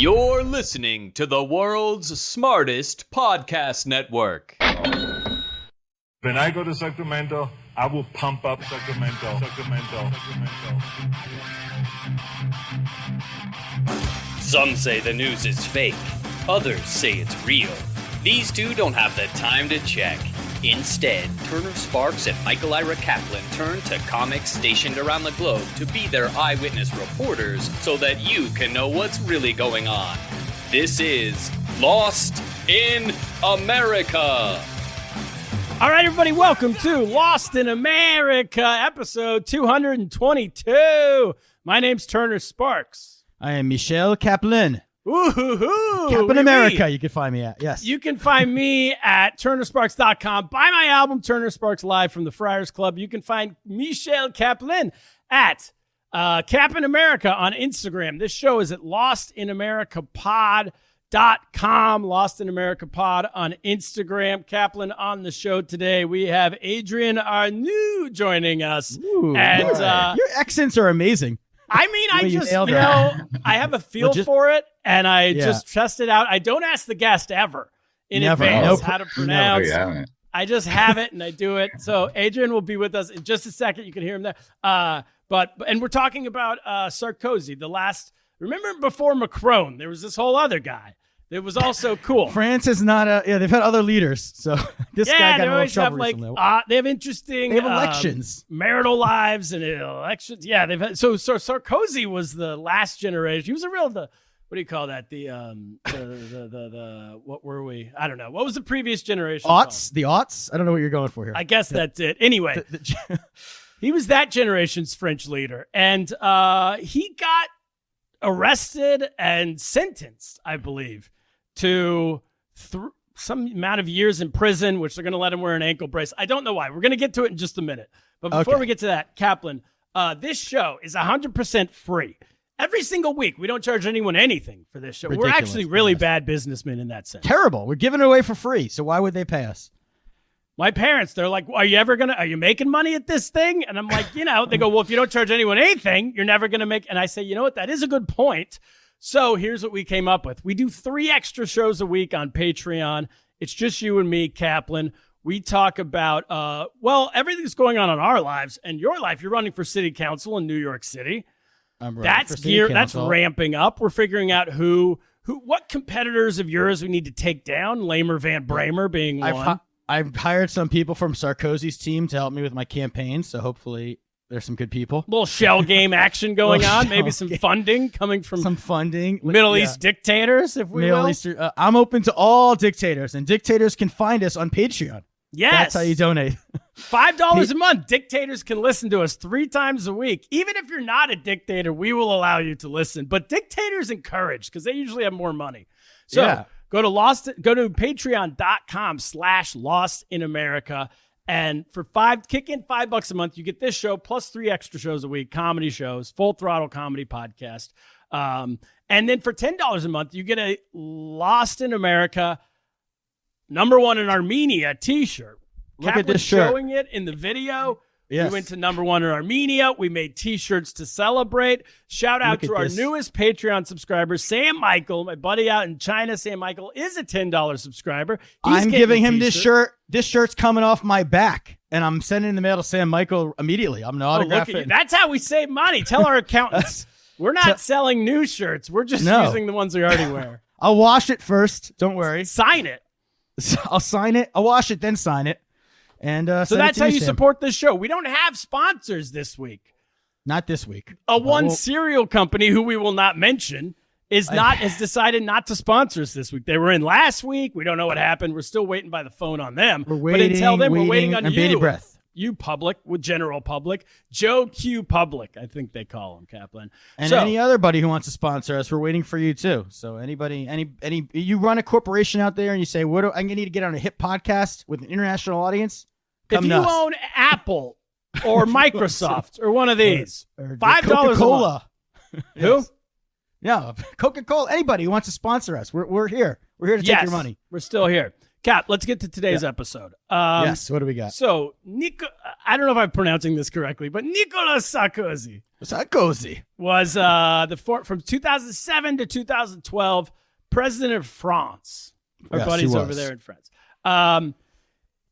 You're listening to the world's smartest podcast network. When I go to Sacramento, I will pump up Sacramento. Some say the news is fake. Others say it's real. These two don't have the time to check. Instead, Turner Sparks and Michael Ira Kaplan turn to comics stationed around the globe to be their eyewitness reporters so that you can know what's really going on. This is Lost in America. All right, everybody, welcome to Lost in America, episode 222. My name's Turner Sparks. I am Michel Kaplan. Woo-hoo-hoo. Kaplan America, you can find me at, yes. You can find me at turnersparks.com. Buy my album, Turner Sparks Live from the Friars Club. You can find Michel Kaplan at Kaplan America on Instagram. This show is at lostinamericapod.com. Lost in America Pod on Instagram. Kaplan on the show today. We have Adrien Arnoux joining us. Ooh, and your accents are amazing. I mean, I just, I have a feel for it, and I just test it out. I don't ask the guest ever in advance how to pronounce. I just have it, and I do it. So Adrien will be with us in just a second. You can hear him there. And we're talking about Sarkozy, the last. Remember before Macron, there was this whole other guy. It was also cool. France is not they've had other leaders. So this guy got in a little trouble recently. They have interesting elections, marital lives and elections. Yeah, they've had so Sarkozy was the last generation. He was a real what do you call that? The what were we? I don't know. What was the previous generation? Aughts? The aughts? I don't know what you're going for here. I guess that's it. Anyway, he was that generation's French leader, and he got arrested and sentenced, I believe, to some amount of years in prison, which they're going to let him wear an ankle brace. I don't know why. We're going to get to it in just a minute. But before we get to that, Kaplan, this show is 100% free. Every single week, we don't charge anyone anything for this show. Ridiculous. We're actually really bad businessmen in that sense. Terrible. We're giving it away for free, so why would they pay us? My parents, they're like, are you making money at this thing? And I'm like, they go, well, if you don't charge anyone anything, you're never going to make. And I say, you know what? That is a good point. So here's what we came up with. We do 3 extra shows a week on Patreon. It's just you and me, Kaplan. We talk about, everything's going on in our lives and your life. You're running for city council in New York City. I'm running That's for city council. That's ramping up. We're figuring out what competitors of yours we need to take down. Lamer Van Bramer being one. I've hired some people from Sarkozy's team to help me with my campaign, so hopefully there's some good people. Little shell game action going on. Maybe some funding coming from Middle East dictators, if we will. Eastern, I'm open to all dictators, and dictators can find us on Patreon. Yes. That's how you donate. $5 a month. Dictators can listen to us 3 times a week. Even if you're not a dictator, we will allow you to listen. But dictators encourage because they usually have more money. So go to patreon.com/LostInAmerica. And for kick in $5 a month, you get this show plus 3 extra shows a week, comedy shows, full throttle comedy podcast. And then for $10 a month, you get a Lost in America #1 in Armenia t-shirt. Look at this shirt. Showing it in the video. Yes. We went to #1 in Armenia. We made t-shirts to celebrate. Shout out to our newest Patreon subscriber, Sam Michael. My buddy out in China, Sam Michael, is a $10 subscriber. I'm giving him this shirt. This shirt's coming off my back, and I'm sending it in the mail to Sam Michael immediately. I'm going to autograph it. That's how we save money. Tell our accountants. We're not selling new shirts. We're just using the ones we already wear. I'll wash it first. Don't worry. Sign it. I'll sign it. I'll wash it, then sign it. And so that's how you support this show. We don't have sponsors this week. Not this week. Cereal company who we will not mention has decided not to sponsor us this week. They were in last week. We don't know what happened. We're still waiting by the phone on them. We're waiting. But until then, we're waiting on you. Bated breath. You public with general public. Joe Q Public, I think they call him, Kaplan. And any other buddy who wants to sponsor us, we're waiting for you too. So anybody, you run a corporation out there and you say, I'm going to need to get on a hit podcast with an international audience. If you own Apple or Microsoft or one of these, or $5 Coca-Cola. Who? Yeah, Coca-Cola. Anybody who wants to sponsor us, we're here. We're here to take your money. We're still here. Cap, let's get to today's episode. Yes, what do we got? So, I don't know if I'm pronouncing this correctly, but Nicolas Sarkozy was from 2007 to 2012 president of France. Our Yes, buddies he over was. there in France.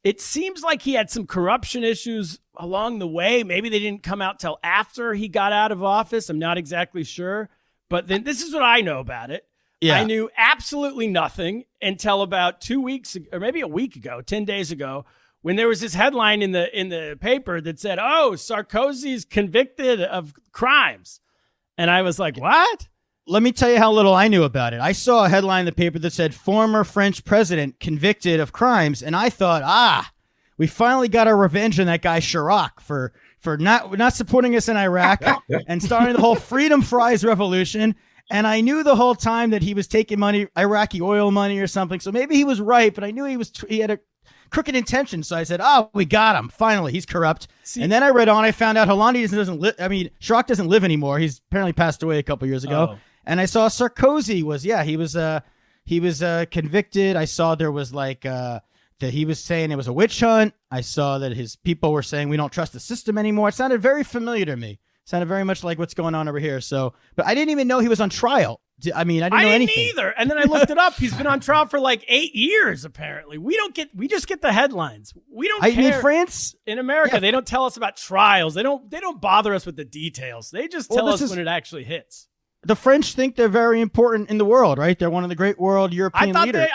It seems like he had some corruption issues along the way. Maybe they didn't come out till after he got out of office. I'm not exactly sure. But then this is what I know about it. Yeah. I knew absolutely nothing until about 2 weeks or maybe a week ago, 10 days ago, when there was this headline in the paper that said, "Oh, Sarkozy's convicted of crimes." And I was like, "What?" Let me tell you how little I knew about it. I saw a headline in the paper that said former French president convicted of crimes, and I thought, we finally got our revenge on that guy Chirac for not supporting us in Iraq and starting the whole freedom fries revolution. And I knew the whole time that he was taking money, Iraqi oil money or something. So maybe he was right, but I knew he had a crooked intention. So I said, we got him. Finally, he's corrupt. And then I read on. I found out Hollande doesn't live. I mean, Chirac doesn't live anymore. He's apparently passed away a couple years ago. Oh. And I saw Sarkozy he was convicted. I saw there was that he was saying it was a witch hunt. I saw that his people were saying we don't trust the system anymore. It sounded very familiar to me. Sounded very much like what's going on over here. So, but I didn't even know he was on trial. I mean, I didn't know anything either. And then I looked it up. He's been on trial for like 8 years. Apparently, we just get the headlines. We don't. In France, in America, they don't tell us about trials. They don't bother us with the details. They just tell us when it actually hits. The French think they're very important in the world, right? They're one of the great world European countries. Think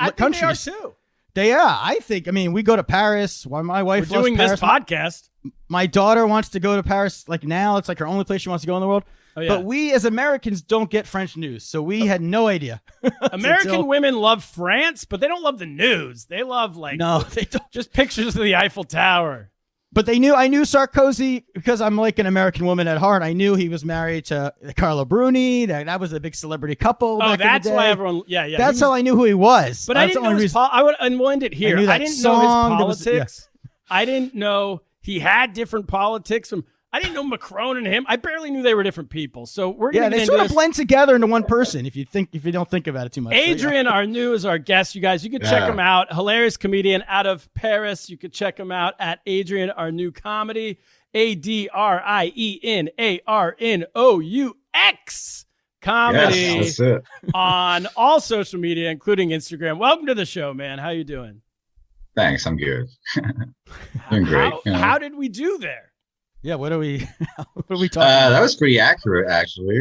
they are too. I think. I mean, we go to Paris. Why my wife We're loves doing Paris. this podcast. My daughter wants to go to Paris. Like now, it's like her only place she wants to go in the world. Oh, yeah. But we as Americans don't get French news, so we had no idea. American women love France, but they don't love the news. They love they don't. Just pictures of the Eiffel Tower. But I knew Sarkozy because I'm like an American woman at heart. I knew he was married to Carla Bruni. That was a big celebrity couple. Oh, back that's in the day. why everyone. Yeah. That's how I knew who he was. But I didn't know his I would unwind it here. I didn't know his politics. I didn't know he had different politics from. I didn't know Macron and him. I barely knew they were different people. So we're gonna they sort of blend together into one person if you don't think about it too much. Adrien Arnoux is our guest, you guys. You can check him out. Hilarious comedian out of Paris. You can check him out at Adrien Arnoux Comedy. ADRIENARNOUX Comedy. Yes, that's it. On all social media, including Instagram. Welcome to the show, man. How you doing? Thanks, I'm good. Doing great. How did we do there? Yeah, what are we talking about? That was pretty accurate, actually.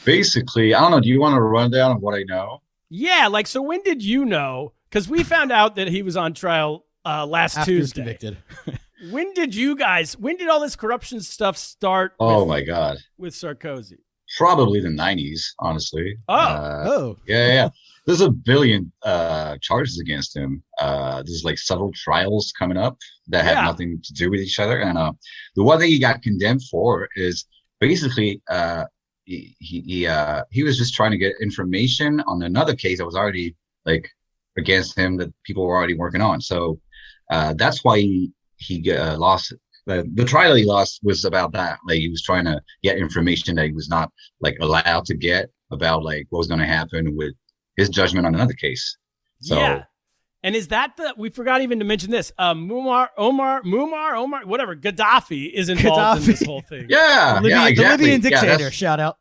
Basically, I don't know. Do you want a rundown of what I know? Yeah, so when did you know? Because we found out that he was on trial last After he was Tuesday. convicted. When did all this corruption stuff start? Oh my God. With Sarkozy? Probably the 90s, honestly. Yeah. There's a billion charges against him. There's several trials coming up that have nothing to do with each other. And the one thing he got condemned for is basically he was just trying to get information on another case that was already against him that people were already working on. So that's why he lost. The trial he lost was about that. He was trying to get information that he was not allowed to get about what was going to happen with his judgment on another case. So, yeah. And is that we forgot even to mention this, Omar, whatever, Gaddafi is involved in this whole thing. Yeah, exactly. The Libyan dictator, shout out.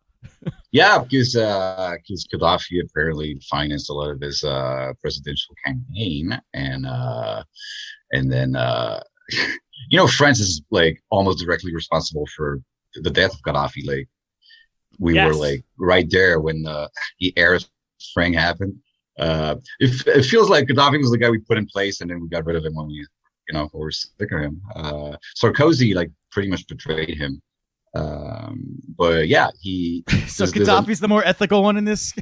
Yeah, because Gaddafi apparently financed a lot of his presidential campaign. And then, France is almost directly responsible for the death of Gaddafi. We were right there when the Arab Spring happened. It feels like Gaddafi was the guy we put in place, and then we got rid of him when we were sick of him. Sarkozy pretty much betrayed him. But yeah, so Gaddafi's the more ethical one in this.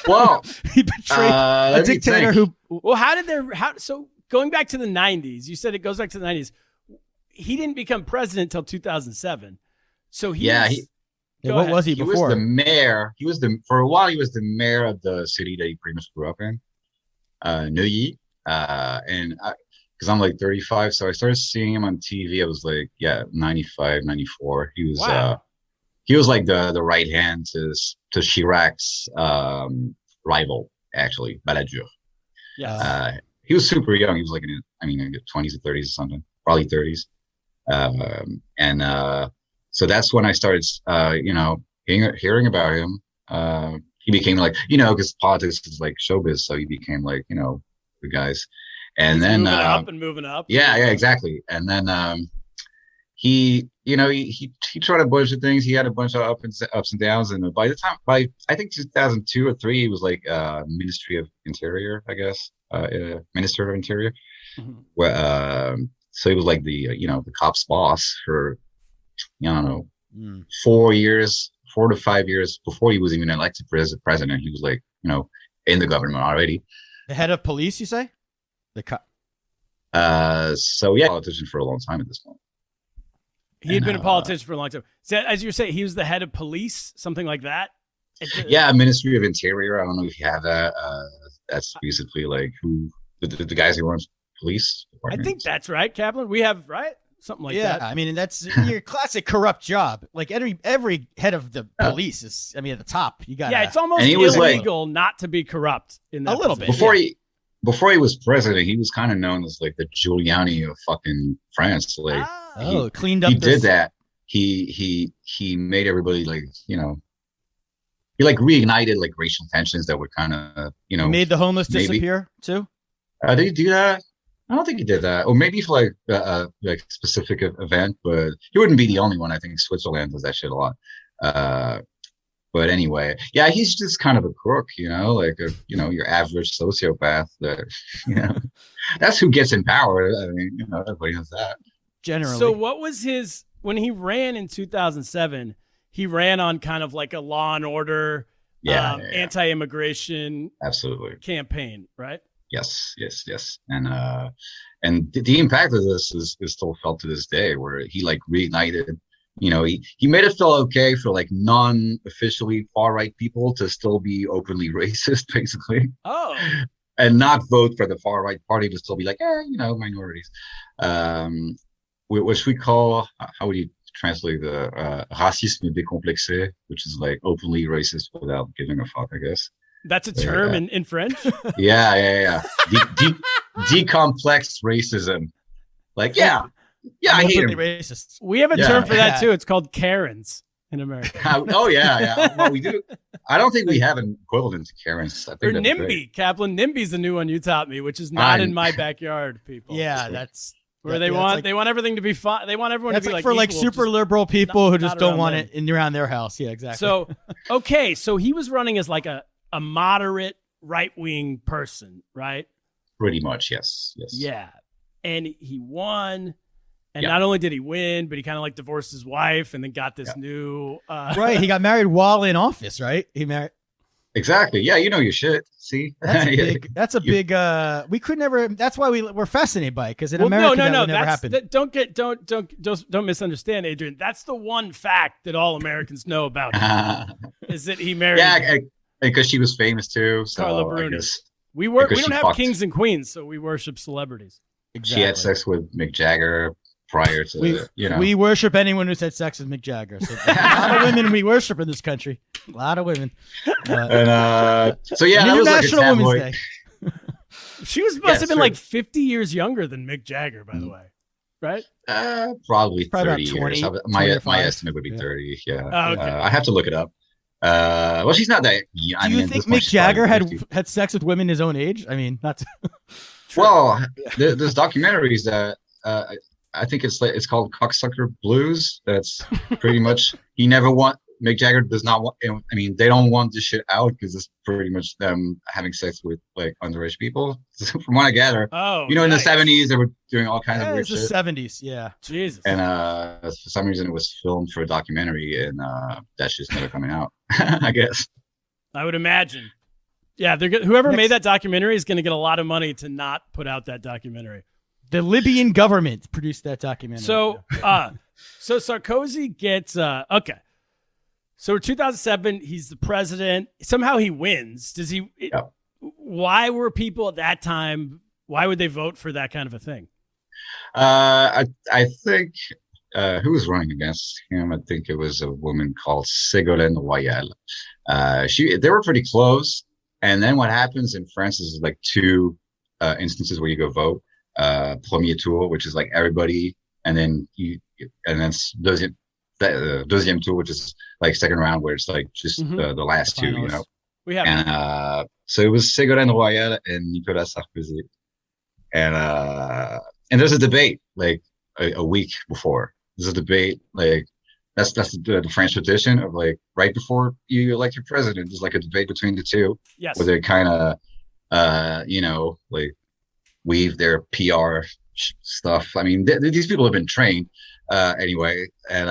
Well, he betrayed a dictator who. Well, so going back to the 90s, you said it goes back to the 90s. He didn't become president until 2007. So what was he before? He was the mayor. For a while, he was the mayor of the city that he pretty much grew up in, Neuilly. And because I'm 35, so I started seeing him on TV. I was 95, 94. He was the right hand to Chirac's rival, actually, Balladur. Yes. He was super young. He was like in his 20s or 30s or something, probably 30s. So that's when I started, hearing about him. He became like, because politics is like showbiz, so he became like, the guys. And He's then moving up and moving up. Yeah, exactly. And then he tried a bunch of things. He had a bunch of ups and downs. And by I think 2002 or 3, he was like Ministry of Interior, I guess, Minister of Interior. Mm-hmm. Where so he was like the cops' boss for 4 to 5 years before he was even elected as president. He was like in the government already. The head of police, you say? So yeah, politician for a long time at this point. He had been a politician for a long time. So, as you say, he was the head of police, something like that. Yeah, Ministry of Interior. I don't know if you have that. That's basically like who the guys who run police departments. I think that's right, Kaplan. We have something like that. Yeah, I mean that's your classic corrupt job. Like every head of the police is, at the top. You got it's almost illegal not to be corrupt in that a little bit. Before he was president, he was kind of known as like the Giuliani of fucking France. Like, cleaned up. He did that. He made everybody like he like reignited like racial tensions that were kind of made the homeless disappear too. Did he do that? I don't think he did that. Or maybe for like specific event, but he wouldn't be the only one. I think Switzerland does that shit a lot. But anyway, yeah, he's just kind of a crook, like your average sociopath. That that's who gets in power. I mean, everybody knows that. Generally. So what was when he ran in 2007? He ran on kind of like a law and order, anti-immigration, absolutely campaign, right? Yes. And the impact of this is still felt to this day, where he like reignited. He made it feel okay for like non-officially far-right people to still be openly racist, basically. Oh. And not vote for the far-right party to still be like, minorities. Which we call, how would you translate the racisme décomplexé, which is like openly racist without giving a fuck, I guess. That's a term in French? Yeah. Decomplexed racism. Like, yeah, I hate him. Racist. We have a term for that too. It's called Karens in America. Oh yeah. Well, we do. I don't think we have an equivalent to Karens. I think or NIMBY, Kaplan. NIMBY's the new one you taught me, which is not in my backyard, people. Yeah, that's where they want everything to be fun. They want everyone to be like for equal, like super liberal people who just don't want them. it around their house. Yeah, exactly. So so he was running as like a moderate right-wing person, right? Pretty much, yes. Yeah, and he won. And not only did he win, but he kind of like divorced his wife and then got this new. Right. He got married while in office, right? He married. Exactly. Yeah. You know your shit. See, that's a big, we could never, that's why we're fascinated by it. Cause in America, that would never happen. Don't misunderstand, Adrien. That's the one fact that all Americans know about him is that he married. Yeah. Because she was famous too. So Carla Bruni. We don't have kings and queens, so we worship celebrities. Exactly. She had sex with Mick Jagger prior to we worship anyone who's had sex with Mick Jagger. So a lot of women we worship in this country. A lot of women. That was International like a Women's Day. She must have been like 50 years younger than Mick Jagger, by the way, right? Probably 30 about 20, years. My estimate would be 30. Yeah. Oh, okay. I have to look it up. Well, she's not that. Do you think Mick Jagger had sex with women his own age? I mean, not. Well, there's documentaries that. I think it's called Cocksucker Blues. That's pretty much Mick Jagger does not want. I mean, they don't want this shit out because it's pretty much them having sex with like underage people. So from what I gather, in the 70s they were doing all kinds of weird shit. The 70s, yeah. Jesus. And for some reason it was filmed for a documentary, and that's just never coming out. I guess. I would imagine. Yeah, whoever made that documentary is going to get a lot of money to not put out that documentary. The Libyan government produced that documentary. So Sarkozy gets okay. So in 2007, he's the president. Somehow he wins. Does he? Yeah. Why were people at that time? Why would they vote for that kind of a thing? I think who was running against him? I think it was a woman called Ségolène Royal. They were pretty close. And then what happens in France is like two instances where you go vote. Premier tour, which is like everybody, and then deuxième tour, which is like second round, where it's like just the last two, you know. We have. And so it was Ségolène Royal and Nicolas Sarkozy, and there's a debate like a week before. There's a debate like that's the French tradition of like right before you elect your president. There's like a debate between the two, yes, where they kind of like weave their PR stuff. I mean, these people have been trained anyway, and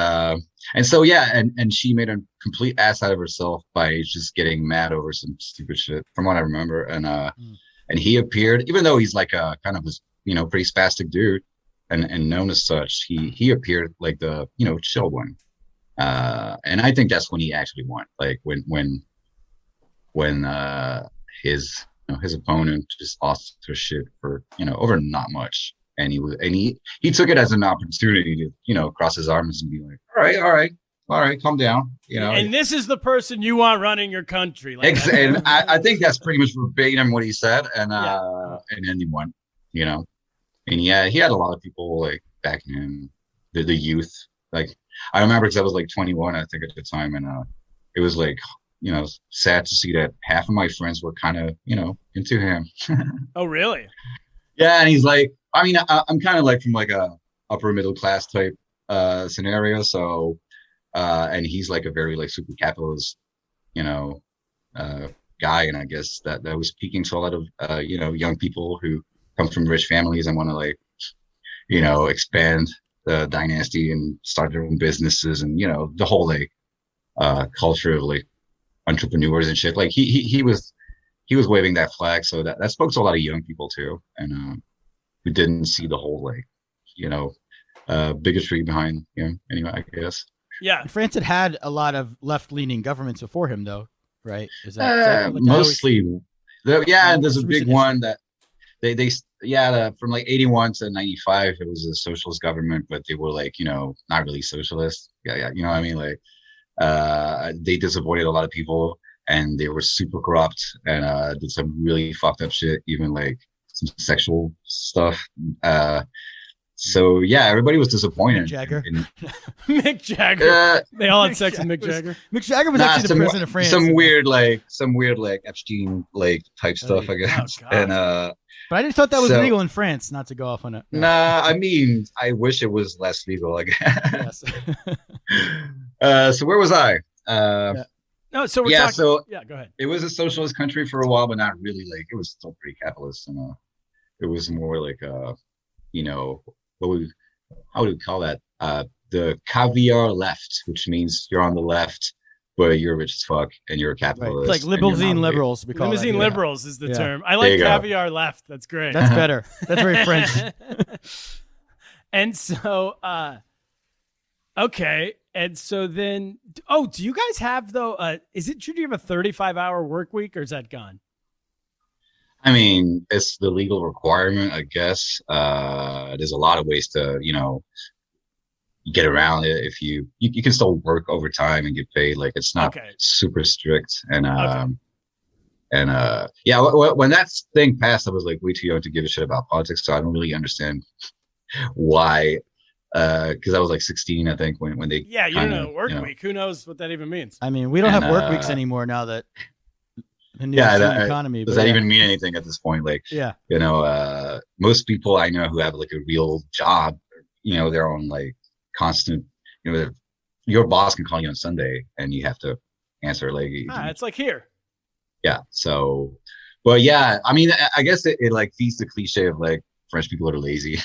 so yeah, and she made a complete ass out of herself by just getting mad over some stupid shit, from what I remember. And he appeared, even though he's like a kind of a pretty spastic dude, and known as such, he appeared like the chill one, and I think that's when he actually won. Like when his opponent just lost his shit for over not much, and he took it as an opportunity to cross his arms and be like, all right, calm down, And this is the person you want running your country. Like and I think that's pretty much verbatim what he said, and then he won, and yeah, he had a lot of people like backing him, the youth. Like I remember because I was like 21, I think, at the time, and it was like sad to see that half of my friends were kind of, into him. Oh, really? Yeah, and he's like, I mean, I'm kind of like from like a upper middle class type scenario, so and he's like a very like super capitalist, guy, and I guess that was speaking to a lot of young people who come from rich families and want to like, expand the dynasty and start their own businesses, and the whole like culture of like entrepreneurs and shit. Like he was waving that flag, so that spoke to a lot of young people too, and who didn't see the whole like bigotry behind anyway, I guess. Yeah, France had a lot of left-leaning governments before him, though, right? Is that like mostly? There's a big one that they from like 81 to 95, it was a socialist government, but they were like not really socialist. Yeah, you know what I mean? Like they disappointed a lot of people, and they were super corrupt, and did some really fucked up shit, even like some sexual stuff. So yeah, everybody was disappointed. Mick Jagger. Mick Jagger. They all had sex with Mick Jagger. Mick Jagger was actually the president of France. Some weird like Epstein like type stuff, I guess. Oh, and but I just thought that was legal in France, not to go off on it. Nah, I mean, I wish it was less legal, I guess. Yes. So where was I? No, so we're talking. So go ahead. It was a socialist country for a while, but not really. Like it was still pretty capitalist, and it was more like how would we call that? The caviar left, which means you're on the left, but you're rich as fuck and you're a capitalist. Right. It's like limousine liberals. We call limousine liberals is the term. I like caviar left. That's great. That's better. That's very French. And so, okay. And so then, do you guys have though? Is it true? Do you have a 35-hour work week, or is that gone? I mean, it's the legal requirement, I guess. There's a lot of ways to, get around it. If you can still work overtime and get paid. Like it's not super strict. And when that thing passed, I was like way too young to give a shit about politics, so I don't really understand why. Because I was like 16, I think, when they you don't know work week. Who knows what that even means? I mean, we don't have work weeks anymore now that. Economy. Does that even mean anything at this point? Like, most people I know who have like a real job, they're on like constant, your boss can call you on Sunday and you have to answer. Like, it's like here. Yeah. So, but yeah, I mean, I guess it like feeds the cliche of like French people are lazy.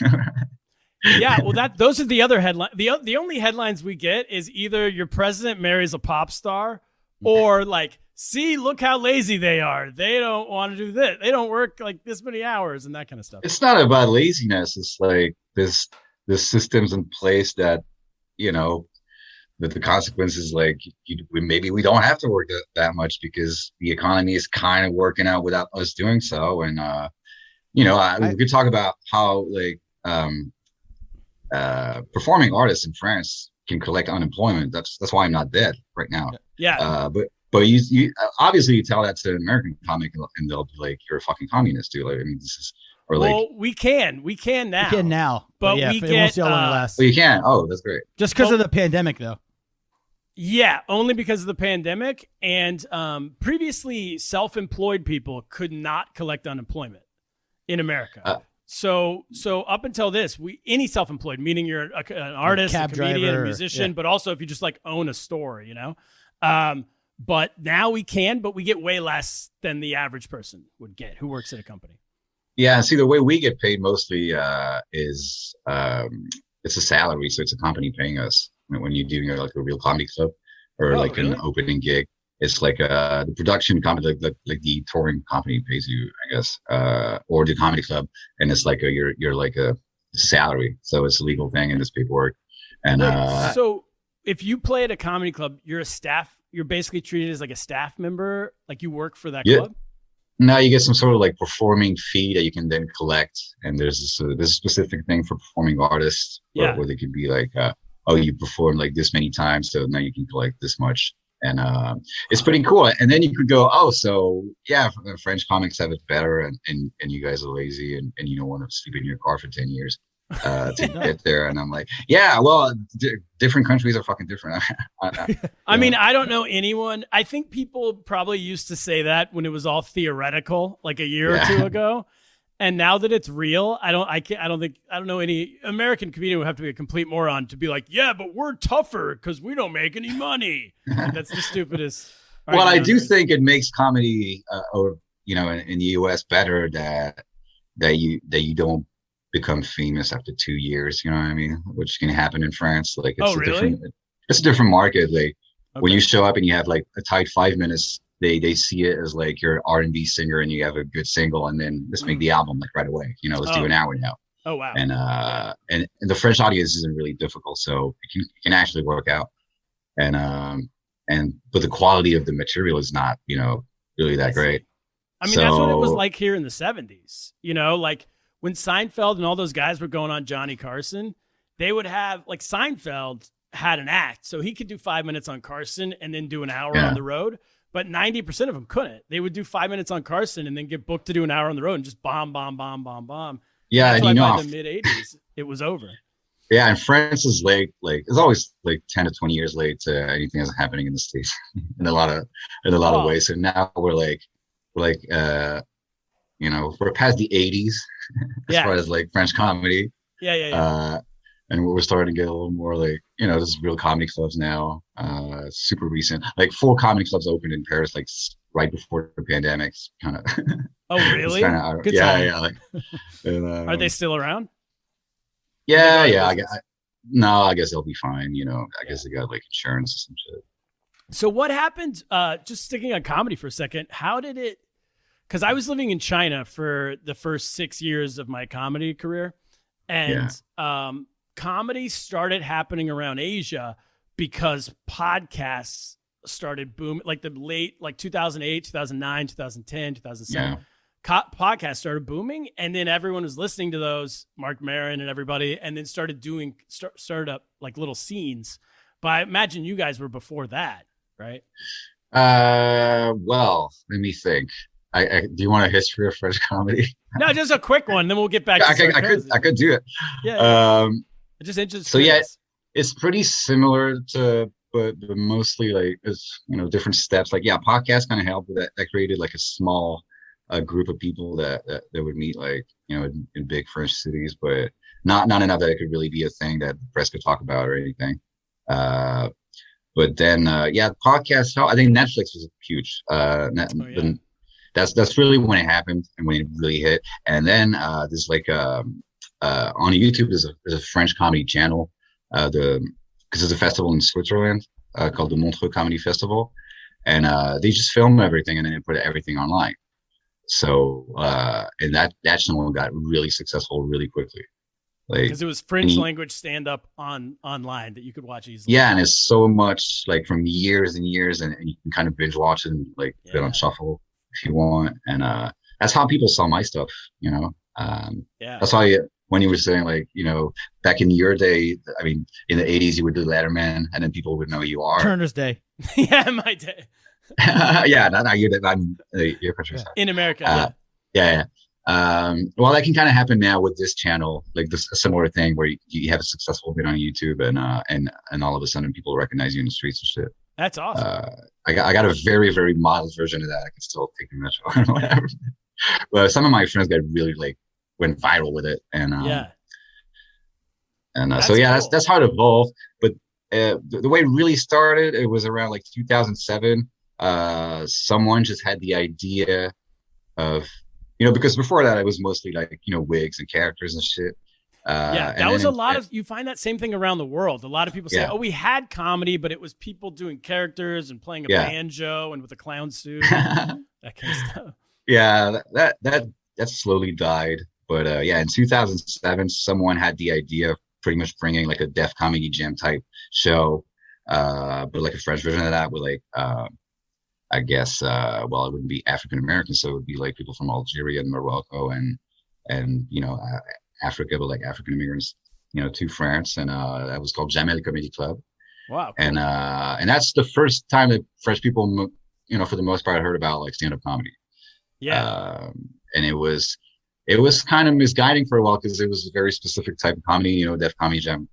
Yeah, well, those are the other headlines. The only headlines we get is either your president marries a pop star, or like, see, look how lazy they are. They don't want to do this. They don't work like this many hours and that kind of stuff. It's not about laziness. It's like there's systems in place that, that the consequences, like maybe we don't have to work that much because the economy is kind of working out without us doing so. And, we could talk about how like performing artists in France can collect unemployment. That's why I'm not dead right now. Yeah. But you obviously you tell that to an American comic and they'll be like, "You're a fucking communist, dude." Like, I mean, this is Or like, well, we can now. We can now, but yeah, we it get. won't see how long it lasts. oh, you can. Oh, that's great. Just because of the pandemic, though. Yeah, only because of the pandemic. And previously, self-employed people could not collect unemployment in America. So up until this, any self-employed, meaning you're an artist, a comedian, driver, a musician, yeah. but also if you just like own a store, you know. But now we can, but we get way less than the average person would get who works at a company. Yeah, see, the way we get paid mostly is it's a salary, so it's a company paying us. When you're doing like a real comedy club or really? an opening gig, it's like the production company, like the touring company pays you, I guess, or the comedy club, and it's like you're like a salary, so it's a legal thing and it's paperwork. And so if you play at a comedy club, you're a staff. You're basically treated as like a staff member, like you work for that club. Now you get some sort of like performing fee that you can then collect, and there's this specific thing for performing artists, where they could be like, oh, you performed like this many times, so now you can collect this much, and it's pretty cool. And then you could go, oh, so yeah, French comics have it better, and you guys are lazy, and you don't want to sleep in your car for 10 years to get there. And I'm like, yeah, well, different countries are fucking different. I mean, I don't know anyone. I think people probably used to say that when it was all theoretical, like a year or two ago. And now that it's real, I don't know any American comedian would have to be a complete moron to be like, yeah, but we're tougher because we don't make any money. Like, that's the stupidest. Well, I do think it makes comedy, in the U.S. better that you don't become famous after 2 years. You know what I mean? Which can happen in France. Like, it's a different market. Like when you show up and you have like a tight 5 minutes. They see it as like you're an R&B singer and you have a good single, and then let's make the album like right away. Let's do an hour now. Oh wow! And the French audience isn't really difficult, so it can actually work out. But the quality of the material is not really that great. I mean, that's what it was like here in the 70s. Like when Seinfeld and all those guys were going on Johnny Carson, they would have like Seinfeld had an act, so he could do 5 minutes on Carson and then do an hour on the road. But 90% of them couldn't. They would do 5 minutes on Carson and then get booked to do an hour on the road and just bomb. Yeah, and by the mid 80s, it was over. Yeah, and France is late. Like it's always like 10 to 20 years late to anything that's happening in the States in a lot of ways. So now we're past the 80s as far as like French comedy. Yeah. And we're starting to get a little more like, there's real comedy clubs now. Super recent. Like 4 comedy clubs opened in Paris, like right before the pandemic. Kind of. Oh, really? Good time. Yeah. Like, are they still around? Yeah. I guess they'll be fine. I guess they got like insurance or some shit. So what happened? Just sticking on comedy for a second. How did it? Because I was living in China for the first 6 years of my comedy career, and comedy started happening around Asia because podcasts started booming, like the late, like 2008, 2009, 2010, 2007. Podcasts started booming, and then everyone was listening to those, Mark Maron and everybody, and then started up like little scenes. But I imagine you guys were before that, right? Well, let me think. Do you want a history of French comedy? No, just a quick one. Then we'll get back to I could do it. Yeah. Just interesting. So yeah, it's pretty similar to, but mostly like it's different steps. Like podcasts kind of helped with that. That created like a small group of people that would meet like in big French cities, but not enough that it could really be a thing that the press could talk about or anything. But then podcasts help. I think Netflix was huge. That's really when it happened and when it really hit. And then there's like on YouTube, there's a French comedy channel, because there's a festival in Switzerland called the Montreux Comedy Festival, and they just film everything and then they put everything online. So and that channel got really successful really quickly, like because it was French language stand up online that you could watch easily. Yeah, and it's so much like from years and years, and you can kind of binge watch it and like put it on shuffle if you want, and that's how people saw my stuff. That's how when you were saying like, back in your day, I mean, in the 80s, you would do Letterman and then people would know who you are. Turner's Day. Yeah, my day. Yeah, not your day. Your country. In America. Yeah. Well, that can kind of happen now with this channel, like this a similar thing where you have a successful bit on YouTube and all of a sudden people recognize you in the streets and shit. That's awesome. I got a very, very mild version of that. I can still take the metro or whatever. But some of my friends got really like went viral with it, and so yeah, cool. that's how it evolved. But the way it really started, it was around like 2007. Someone just had the idea of, because before that it was mostly like wigs and characters and shit. That was a lot of, you find that same thing around the world. A lot of people say, oh, we had comedy, but it was people doing characters and playing a banjo and with a clown suit, that kind of stuff. Yeah, that slowly died. But in 2007, someone had the idea of pretty much bringing like a Def Comedy Jam type show, but like a French version of that with like, I guess, it wouldn't be African American, so it would be like people from Algeria and Morocco and Africa, but like African immigrants, to France, and that was called Jamel Comedy Club. Wow. Cool. And that's the first time that French people, for the most part, heard about like stand-up comedy. Yeah. And it was kind of misguiding for a while because it was a very specific type of comedy, Def Comedy Jam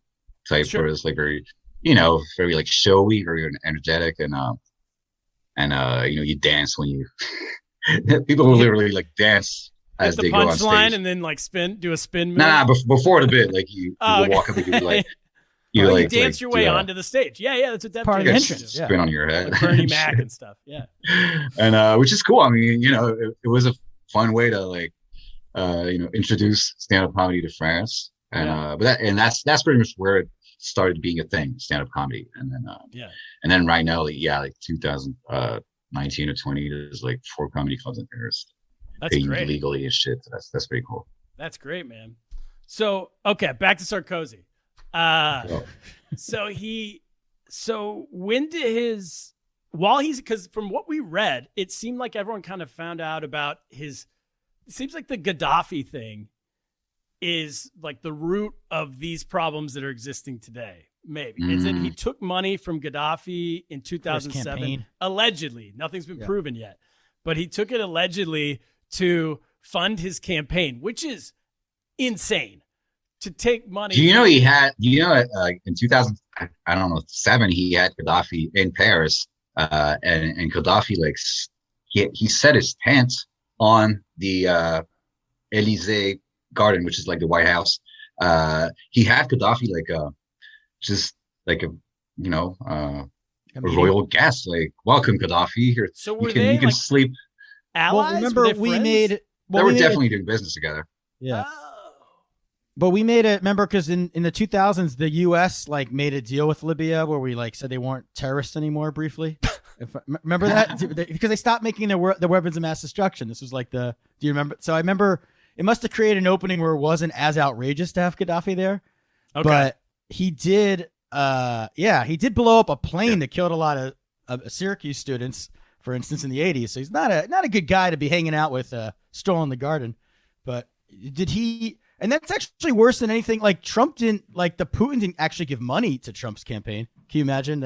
type, where it's like very, very like showy, very energetic, and you dance when you people will literally like dance as the they go on stage. Punchline and then like do a spin move. Nah, before the bit, like you walk up and you like you dance your way onto the stage. Yeah, that's what that part of the entrance. Spin on your head, like Bernie Mac and stuff. Yeah, and which is cool. I mean, it was a fun way to like introduce stand-up comedy to France, and that's pretty much where it started being a thing, stand-up comedy, and then right now, like 2019 or 20, there's like 4 comedy clubs in Paris. That's great. Legally and shit. So that's pretty cool. That's great, man. So okay, back to Sarkozy. So when did because from what we read, it seemed like everyone kind of found out about it seems like the Gaddafi thing is like the root of these problems that are existing today. Maybe is it he took money from Gaddafi in 2007, allegedly. Nothing's been proven yet, but he took it allegedly to fund his campaign, which is insane. To take money. He had, in 2007, he had Gaddafi in Paris, and Gaddafi, like, he set his tent on the Elysee garden, which is like the White House. He had Gaddafi a royal guest, like, welcome Gaddafi here. So you can sleep. Allies? Well, remember they were definitely doing business together. Yeah. But we made it, remember, because in the 2000s, the U.S. like made a deal with Libya where we like said they weren't terrorists anymore briefly. Remember that? Because they stopped making their weapons of mass destruction. This was like do you remember? So I remember it must have created an opening where it wasn't as outrageous to have Gaddafi there. Okay. But he did, he did blow up a plane that killed a lot of Syracuse students, for instance, in the 80s. So he's not a good guy to be hanging out with, strolling the garden. But did he... And that's actually worse than anything. Like Trump Putin didn't actually give money to Trump's campaign. Can you imagine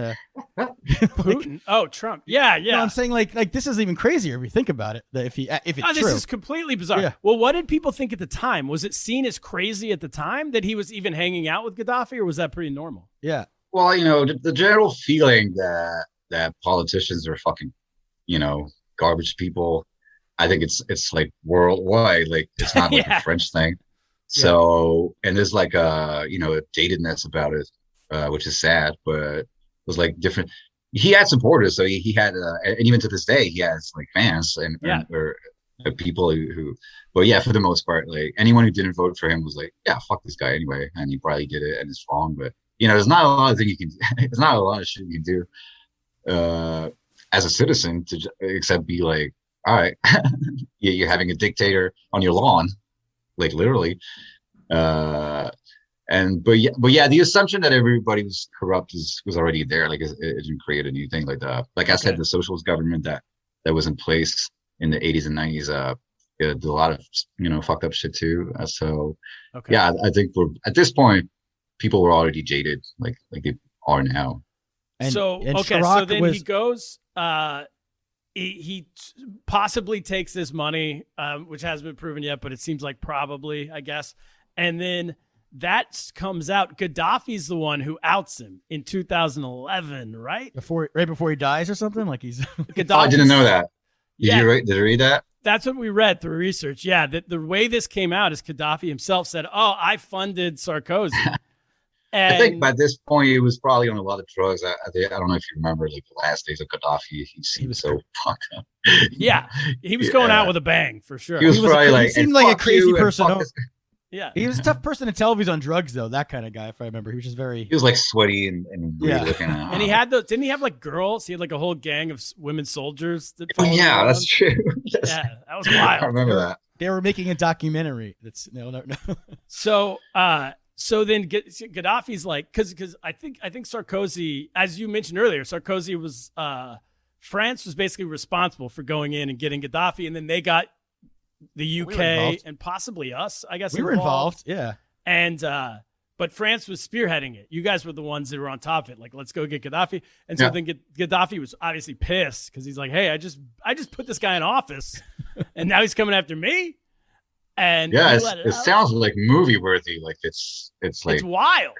Putin? Oh, Trump. Yeah. No, I'm saying like this is even crazier if you think about it. That if it's true. This is completely bizarre. Yeah. Well, what did people think at the time? Was it seen as crazy at the time that he was even hanging out with Gaddafi, or was that pretty normal? Yeah. Well, the general feeling that politicians are fucking, garbage people. I think it's like worldwide. Like it's not like a French thing. So, and there's like a datedness about it, which is sad, but it was like different. He had supporters, so he had, and even to this day, he has like fans or people who, but yeah, for the most part, like anyone who didn't vote for him was like, yeah, fuck this guy anyway, and he probably did it and it's wrong, but there's not a lot of things you can, there's not a lot of shit you can do, as a citizen except be like, all right, you're having a dictator on your lawn. Like literally, but the assumption that everybody was corrupt was already there. Like it didn't create a new thing. Like I said, the socialist government that was in place in the 80s and 90s did a lot of fucked up shit too. I think at this point people were already jaded, like they are now. So then he goes. he possibly takes this money, which hasn't been proven yet, but it seems like probably, I guess. And then that comes out. Gaddafi's the one who outs him in 2011, right? Right before he dies or something? Like he's Oh, I didn't know that. Did you read that? That's what we read through research. Yeah, the way this came out is Gaddafi himself said, "Oh, I funded Sarkozy." And I think by this point he was probably on a lot of drugs. I don't know if you remember, like the last days of Gaddafi, he seemed so fucked up. Yeah, he was going out with a bang for sure. He was probably like, he seemed like a crazy person. Yeah, he was a tough person to tell if he's on drugs, though. That kind of guy, if I remember. He was just very. He was like sweaty and weird looking. And he had those. Didn't he have like girls? He had like a whole gang of women soldiers. Oh yeah, that's true. Yeah, that was wild. I remember that. They were making a documentary. That's no. So then Gaddafi's like, because I think Sarkozy, as you mentioned earlier, Sarkozy was France was basically responsible for going in and getting Gaddafi, and then they got the UK and possibly us, I guess. We were involved, yeah. And but France was spearheading it. You guys were the ones that were on top of it. Like, let's go get Gaddafi. And so then Gaddafi was obviously pissed because he's like, hey, I just put this guy in office, and now he's coming after me. And it sounds like movie worthy. Like it's like it's wild,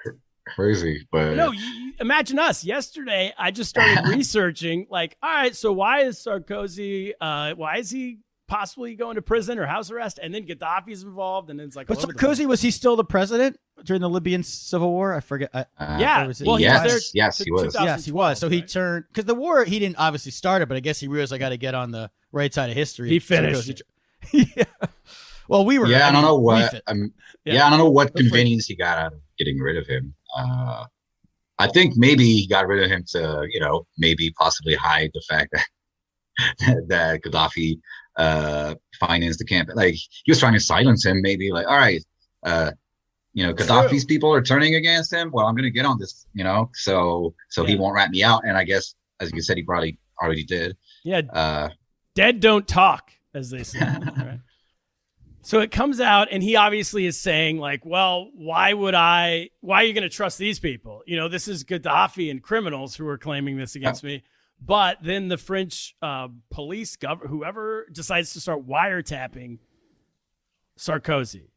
crazy. But no, you imagine us. Yesterday, I just started researching. Like, all right, so why is Sarkozy? Why is he possibly going to prison or house arrest? And then Gaddafi's involved, and then it's like. But Sarkozy, was he still the president during the Libyan civil war? I forget. Yes, he was. Yes, he was. So he turned because the war he didn't obviously start it, but I guess he realized I got to get on the right side of history. He finished. Yeah. Well, we were. Yeah, I don't know what. I don't know what convenience he got out of getting rid of him. I think maybe he got rid of him to, maybe possibly hide the fact that Gaddafi financed the campaign. Like he was trying to silence him. Maybe like, all right, Gaddafi's people are turning against him. Well, I'm going to get on this, so he won't rat me out. And I guess, as you said, he probably already did. Yeah. Dead don't talk, as they say. Right? So it comes out, and he obviously is saying, like, well, why are you going to trust these people? This is Gaddafi and criminals who are claiming this against me. But then the French police, whoever decides to start wiretapping Sarkozy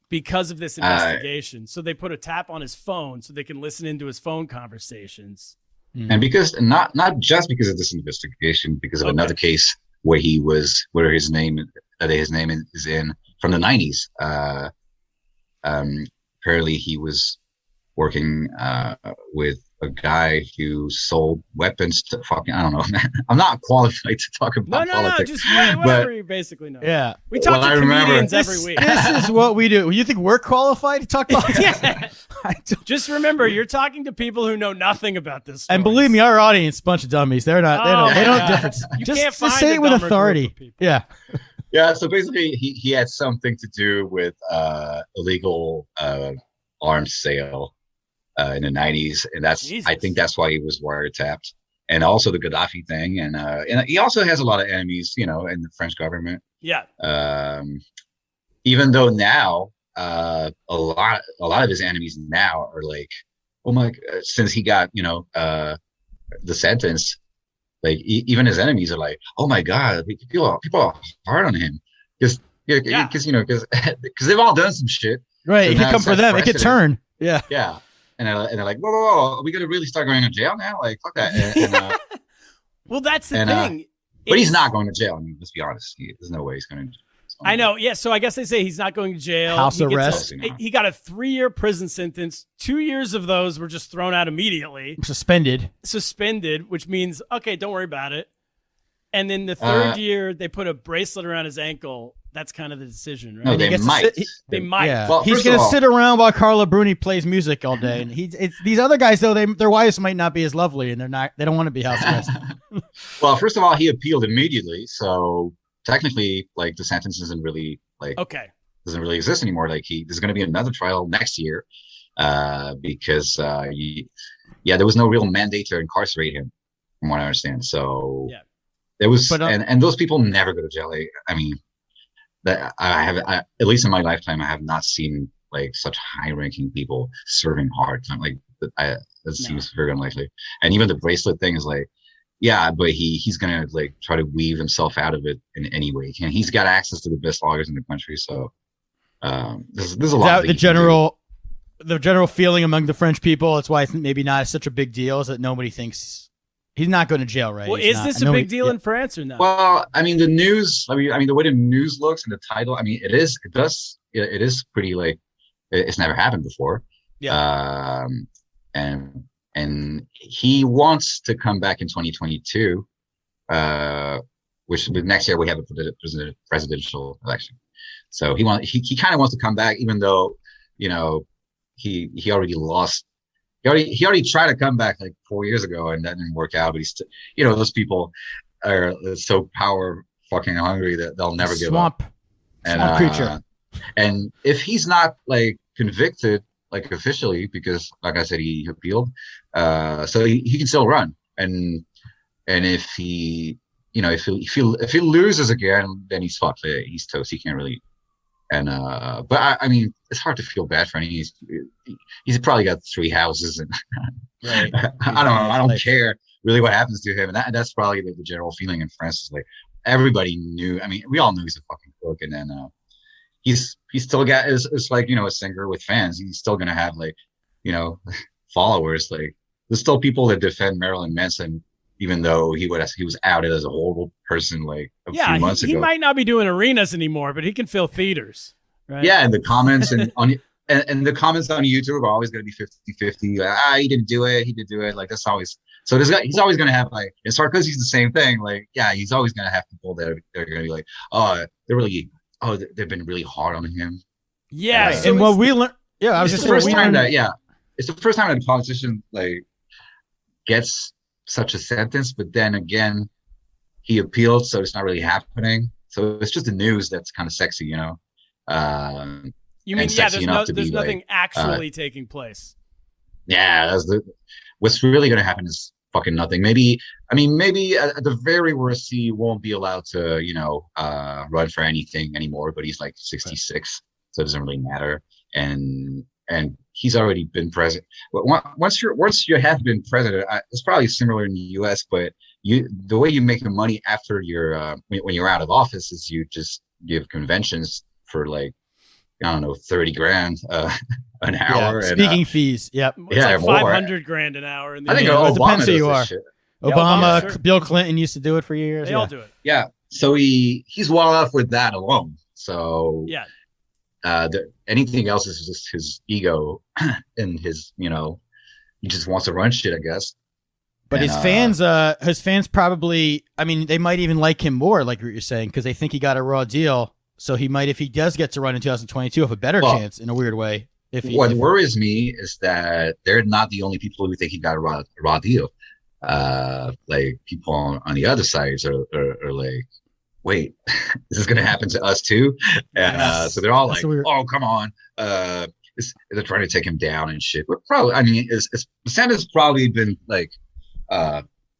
because of this investigation. So they put a tap on his phone so they can listen into his phone conversations. And because, not just because of this investigation, because of another case where his name is in from the 90s. Apparently he was working with a guy who sold weapons to fucking, I don't know, man. I'm not qualified to talk about politics. Just whatever you basically know. Yeah. We talk to comedians every week. This is what we do. You think we're qualified to talk about politics? Just remember, you're talking to people who know nothing about this story. And believe me, our audience, bunch of dummies. They're not, they don't difference. Just say it with authority. Yeah. Yeah, so basically he had something to do with illegal arms sale in the 90s, and I think that's why he was wiretapped, and also the Gaddafi thing, and he also has a lot of enemies, in the French government. Yeah. Even though now a lot of his enemies now are like, oh my, since he got the sentence. Like even his enemies are like, oh my god, people are hard on him because they've all done some shit. Right, it could come for them. It could turn. Yeah. And they're like, whoa, are we gonna really start going to jail now? Like fuck that. Well, that's the thing. But he's not going to jail. I mean, let's be honest. There's no way he's going to. I know. Yeah. So I guess they say he's not going to jail. House arrest. He got a 3-year prison sentence. 2 years of those were just thrown out immediately. Suspended, which means, okay, don't worry about it. And then the third year, they put a bracelet around his ankle. That's kind of the decision, right? No, they might. They might. Yeah. Well, he's going to sit around while Carla Bruni plays music all day. And these other guys, though, their wives might not be as lovely, and they don't want to be house arrested. Well, first of all, he appealed immediately, so technically, like the sentence doesn't really exist anymore. Like there's going to be another trial next year, because there was no real mandate to incarcerate him, from what I understand. So there was, and those people never go to jail. I mean, that at least in my lifetime, I have not seen like such high-ranking people serving hard time. Like that seems very unlikely. And even the bracelet thing is like, Yeah, but he's gonna like try to weave himself out of it in any way he can. He's got access to the best lawyers in the country, so there's a lot. Is that the general feeling among the French people? That's why it's maybe not such a big deal. Is that nobody thinks he's not going to jail, right? Well, is this a big deal in France or not? Well, I mean, the news. I mean, the way the news looks and the title. I mean, it is. It is pretty like it's never happened before. Yeah. And he wants to come back in 2022, which next year we have a presidential election. So he kind of wants to come back, even though, you know, he already lost. He already tried to come back like 4 years ago and that didn't work out. But he's still, you know, those people are so power fucking hungry that they'll never give up. Swamp creature. And if he's not like convicted, like officially, because like I said, he appealed, so he can still run. And if he, you know, if he loses again, then he's fucked. He's toast. He can't really. And but I mean, it's hard to feel bad for him. He's probably got 3 houses, and right. I don't care really what happens to him. And that's probably the general feeling in France. Is like everybody knew. I mean, we all knew he's a fucking crook, and then he's still got it's like, you know, a singer with fans. He's still gonna have like, you know, followers. Like there's still people that defend Marilyn Manson, even though he was outed as a horrible person like a few months ago. He might not be doing arenas anymore, but he can fill theaters, right? Yeah, and the comments and the comments on YouTube are always going to be 50-50. Like, he didn't do it. He did do it. Like that's always. So he's always going to have like, and Sarkozy's the same thing. Like, yeah, he's always going to have people that are going to be like, they've been really hard on him. Yeah, so and what we learned. Yeah, I was it's just the first time that it's the first time that a politician like gets such a sentence, but then again, he appealed, so it's not really happening. So it's just the news that's kind of sexy, you know. You mean there's nothing actually taking place. Yeah, what's really going to happen is fucking nothing. Maybe at the very worst, he won't be allowed to, you know, run for anything anymore. But he's like 66, so it doesn't really matter. And he's already been president. But once you have been president, it's probably similar in the U.S. But the way you make your money after you're when you're out of office is you just give conventions for like, I don't know, 30 grand an hour. Yeah, speaking fees. Yep. It's like 500 grand an hour. I think it depends who you are. Obama, sure. Bill Clinton used to do it for years. They all do it. Yeah. So he's well off with that alone. So yeah. Anything else is just his ego and his, you know, he just wants to run shit, I guess. But his fans probably, I mean, they might even like him more, like what you're saying, because they think he got a raw deal. So he might, if he does get to run in 2022, have a better chance in a weird way. What worries me is that they're not the only people who think he got a raw deal. Like people on the other sides are like, wait, is this going to happen to us too? And so they're all like, oh, come on. They're trying to take him down and shit. But probably, I mean, Sanders probably been like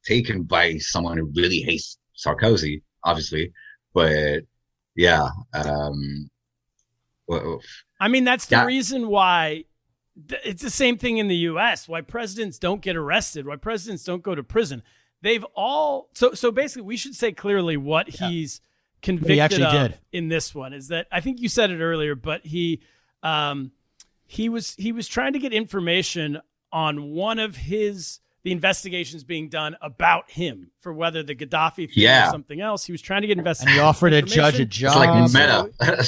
taken by someone who really hates Sarkozy, obviously. But yeah. I mean, that's the reason why it's the same thing in the U.S. Why presidents don't get arrested, why presidents don't go to prison. They've all so basically we should say clearly what he's convicted of in this one is that I think you said it earlier, but he was trying to get information on one of the investigations being done about him for whether the Gaddafi thing or something else. He was trying to get investigation. And he offered a judge a job. It's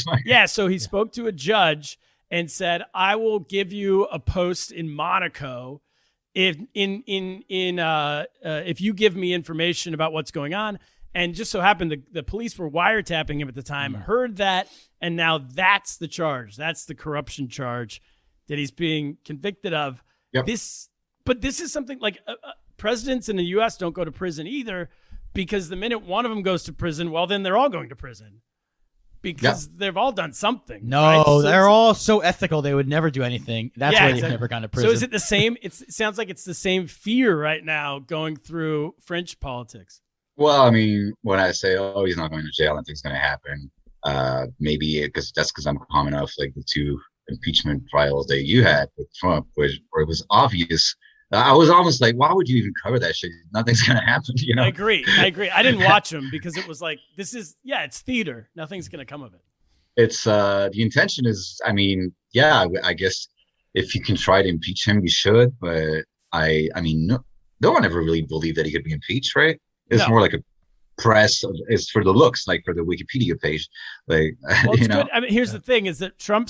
like meta. So he spoke to a judge and said, "I will give you a post in Monaco if you give me information about what's going on." And just so happened the police were wiretapping him at the time, heard that, and now that's the charge. That's the corruption charge that he's being convicted of. Yep. But this is something like presidents in the U.S. don't go to prison either, because the minute one of them goes to prison, well, then they're all going to prison because they've all done something. No, right? So they're all so ethical. They would never do anything. That's why they've never gone to prison. So is it the same? It sounds like it's the same fear right now going through French politics. Well, I mean, when I say, oh, he's not going to jail, nothing's going to happen. Maybe because I'm coming off like the 2 impeachment trials that you had with Trump, where it was obvious I was almost like, why would you even cover that shit? Nothing's gonna happen, you know. I agree. I didn't watch them because it was like, it's theater. Nothing's gonna come of it. It's the intention is, I mean, yeah, I guess if you can try to impeach him, you should. But I mean, no one ever really believed that he could be impeached, right? It's more like a press. It's for the looks, like for the Wikipedia page, like well, you know. Good. I mean, here's the thing: is that Trump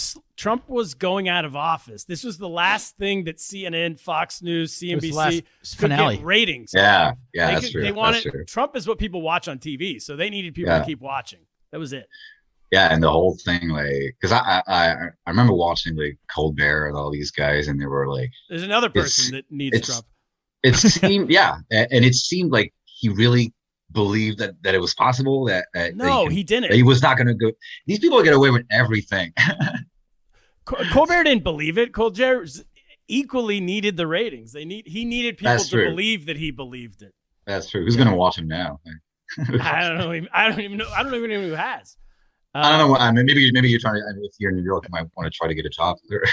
was going out of office. This was the last thing that CNN, Fox News, CNBC could get ratings. Yeah, that's true. They wanted Trump is what people watch on TV, so they needed people to keep watching. That was it. Yeah, and the whole thing, like, because I remember watching like Colbert and all these guys, and they were like, "There's another person that needs Trump." It seemed, and it seemed like he really believed that it was possible that he didn't. That he was not going to go. These people get away with everything. Colbert didn't believe it. Colbert equally needed the ratings. He needed people to believe that he believed it. That's true. Who's going to watch him now? I don't know. I don't even know who has. I don't know. I mean, maybe you're trying to. I mean, if you're in New York, you might want to try to get a job there.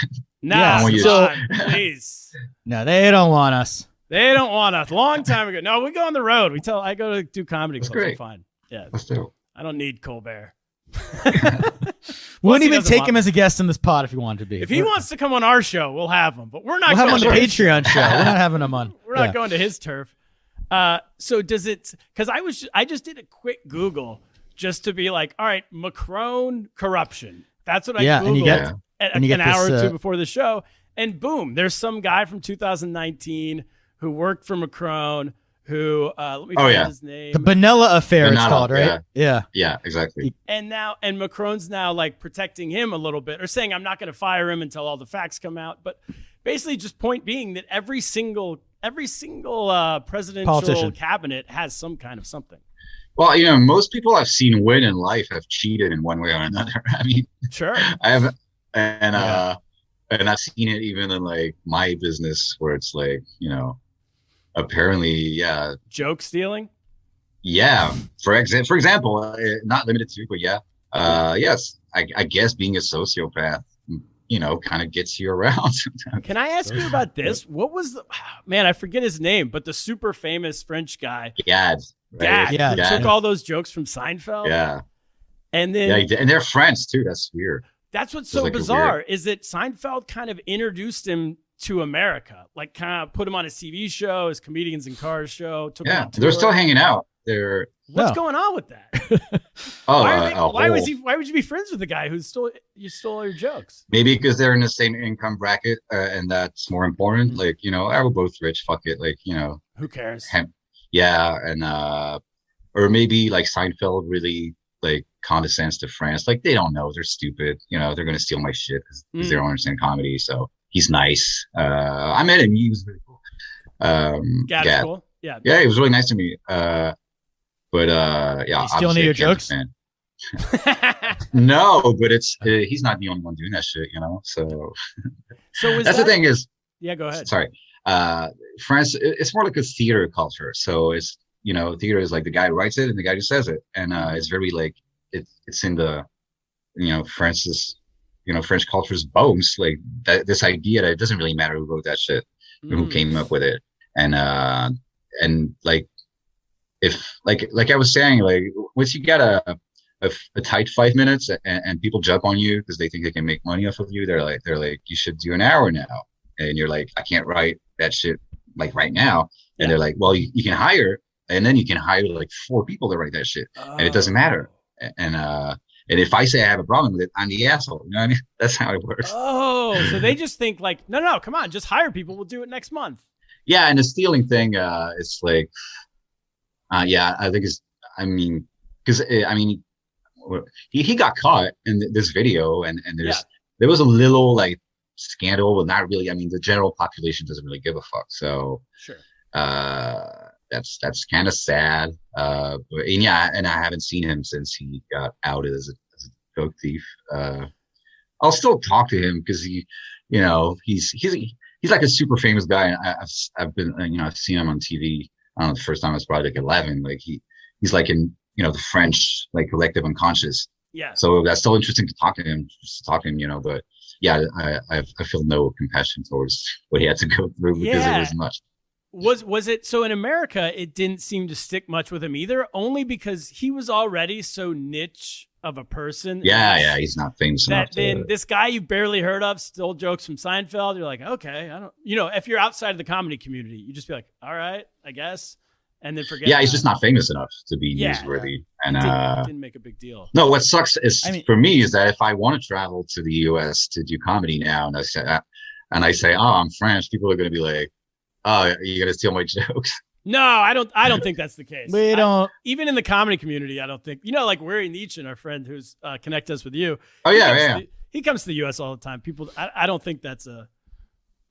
Please. No, they don't want us. They don't want us. Long time ago. No, we go on the road. I go to do comedy clubs. Great. Fine. Yeah. Let's do it. I don't need Colbert. Wouldn't even take him as a guest in this pod if he wanted to be. If he wants to come on our show, we'll have him. But we're not. We'll have him on the Patreon show. We're not having him on. We're not going to his turf. So does it? Because I just did a quick Google just to be like, all right, Macron corruption. That's what I Googled an hour or two before the show, and boom, there's some guy from 2019 who worked for Macron. Who let me find his name. The Benalla affair, it's called, right? Yeah, exactly. And Macron's now like protecting him a little bit, or saying I'm not going to fire him until all the facts come out. But basically, just point being that every single presidential cabinet has some kind of something. Well, you know, most people I've seen win in life have cheated in one way or another. I mean, sure, I have, and I've seen it even in like my business where it's like, you know. Apparently, joke stealing. Yeah, for example, not limited to, but yes, I guess being a sociopath, you know, kind of gets you around. Can I ask you about this? What was man? I forget his name, but the super famous French guy, Gad, right? Gad, took all those jokes from Seinfeld. Yeah, and then and they're friends too. That's weird. That's what's so bizarre is that Seinfeld kind of introduced him to America, like kind of put him on his TV show, his Comedians in Cars show. Took him on tour. They're still hanging out. What's going on with that? Why would you be friends with the guy who stole all your jokes? Maybe because they're in the same income bracket, and that's more important. Like, you know, we're both rich. Fuck it. Like, you know, who cares? Yeah, and or maybe like Seinfeld really like condescends to France. Like, they don't know. They're stupid. You know, they're gonna steal my shit because they don't understand comedy. So. He's nice. I met him. He was really cool. Gad's cool. Yeah, he was really nice to me. But you still need your jokes? No, but he's not the only one doing that shit, you know. So that's the thing is. Yeah, go ahead. Sorry. France, it's more like a theater culture. So it's, you know, theater is like the guy writes it and the guy just says it, and it's very like it's in the, you know, French culture's bones, like this idea that it doesn't really matter who wrote that shit, who came up with it, and like if like I was saying, like once you get a tight 5 minutes and people jump on you because they think they can make money off of you, they're like you should do an hour now, and you're like, I can't write that shit like right now, and they're like, well, you can hire, and then you can hire like 4 people to write that shit, and it doesn't matter, and if I say I have a problem with it, I'm the asshole. You know what I mean? That's how it works. Oh, so they just think like, no, come on, just hire people. We'll do it next month. Yeah, and the stealing thing, it's like, I think because he got caught in this video, and there was a little like scandal, but not really. I mean, the general population doesn't really give a fuck. So sure. That's kind of sad. And I haven't seen him since he got outed as a joke thief. I'll still talk to him because he, you know, he's like a super famous guy. And I've been, you know, I've seen him on TV. I don't know, the first time I was probably like 11. Like he's like in, you know, the French like collective unconscious. Yeah. So that's still interesting to talk to him, you know. But I feel no compassion towards what he had to go through because it was much. Was it so in America? It didn't seem to stick much with him either, only because he was already so niche of a person. Yeah, he's not famous enough. Then this guy you barely heard of stole jokes from Seinfeld. You're like, okay, I don't. If you're outside of the comedy community, you just be like, all right, I guess, and then forget. Yeah, he's just not famous enough to be newsworthy, and didn't make a big deal. No, what sucks is for me is that if I want to travel to the U.S. to do comedy now, and I say, oh, I'm French, people are going to be like, oh, you're going to steal my jokes. No, I don't think that's the case. We don't. Even in the comedy community, I don't think. Like Weary Nietzsche, our friend who's connect us with you. Oh yeah. He comes to the U.S. all the time. People, I don't think that's a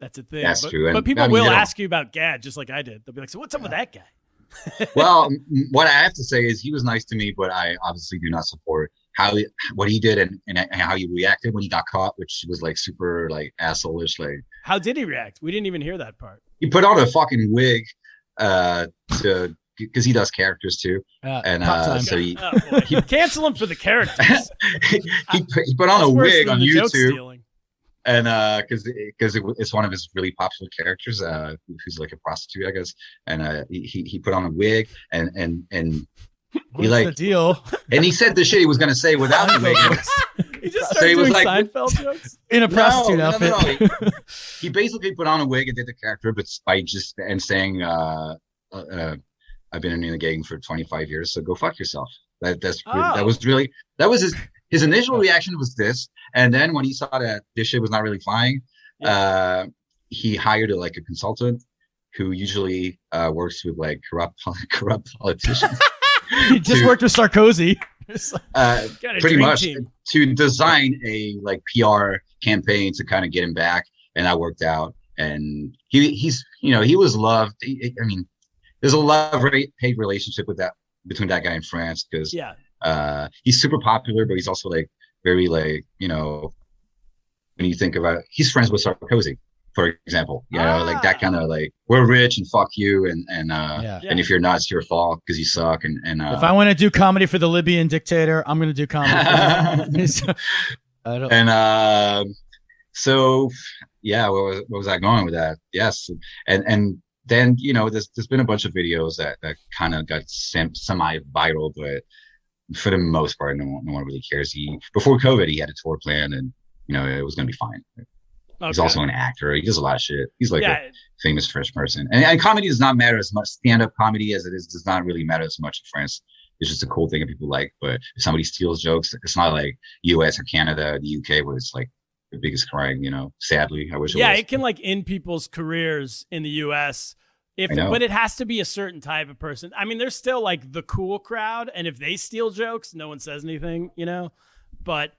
thing. That's true. But people will ask you about Gad, just like I did. They'll be like, "So what's up with that guy?" Well, what I have to say is he was nice to me, but I obviously do not support what he did and how he reacted when he got caught, which was like super like asshole-ish. Like, how did he react? We didn't even hear that part. He put on a fucking wig because he does characters too, and so he cancel him for the characters. he put on a wig on YouTube, and because it's one of his really popular characters, who's like a prostitute, I guess, and he put on a wig and he like the deal, and he said the shit he was gonna say without the wig. He just started doing Seinfeld jokes in a prostitute outfit. No. He basically put on a wig and did the character, but by just saying, "I've been in the gang for 25 years, so go fuck yourself." That was his initial reaction was this, and then when he saw that this shit was not really flying, he hired a consultant who usually works with like corrupt politicians. He just worked with Sarkozy. Pretty much to design a PR campaign to kind of get him back, and that worked out. And he was loved. There's a love-hate relationship between that guy and France because he's super popular, but he's also very when you think about it, he's friends with Sarkozy, for example. That kind of we're rich and fuck you, and if you're not, it's your fault because you suck. And if I want to do comedy for the Libyan dictator, I'm going to do comedy. So what was I going with that? Yes, and then there's been a bunch of videos that kind of got semi-viral, but for the most part, no one really cares. Before COVID, he had a tour plan, and it was going to be fine. Okay. He's also an actor. He does a lot of shit. He's a famous French person. And comedy does not matter as much. Stand-up comedy as it is does not really matter as much in France. It's just a cool thing that people like. But if somebody steals jokes, it's not like US or Canada, the UK, where it's the biggest crime, sadly. I wish it was. It can end people's careers in the US. But it has to be a certain type of person. There's still the cool crowd. And if they steal jokes, no one says anything, But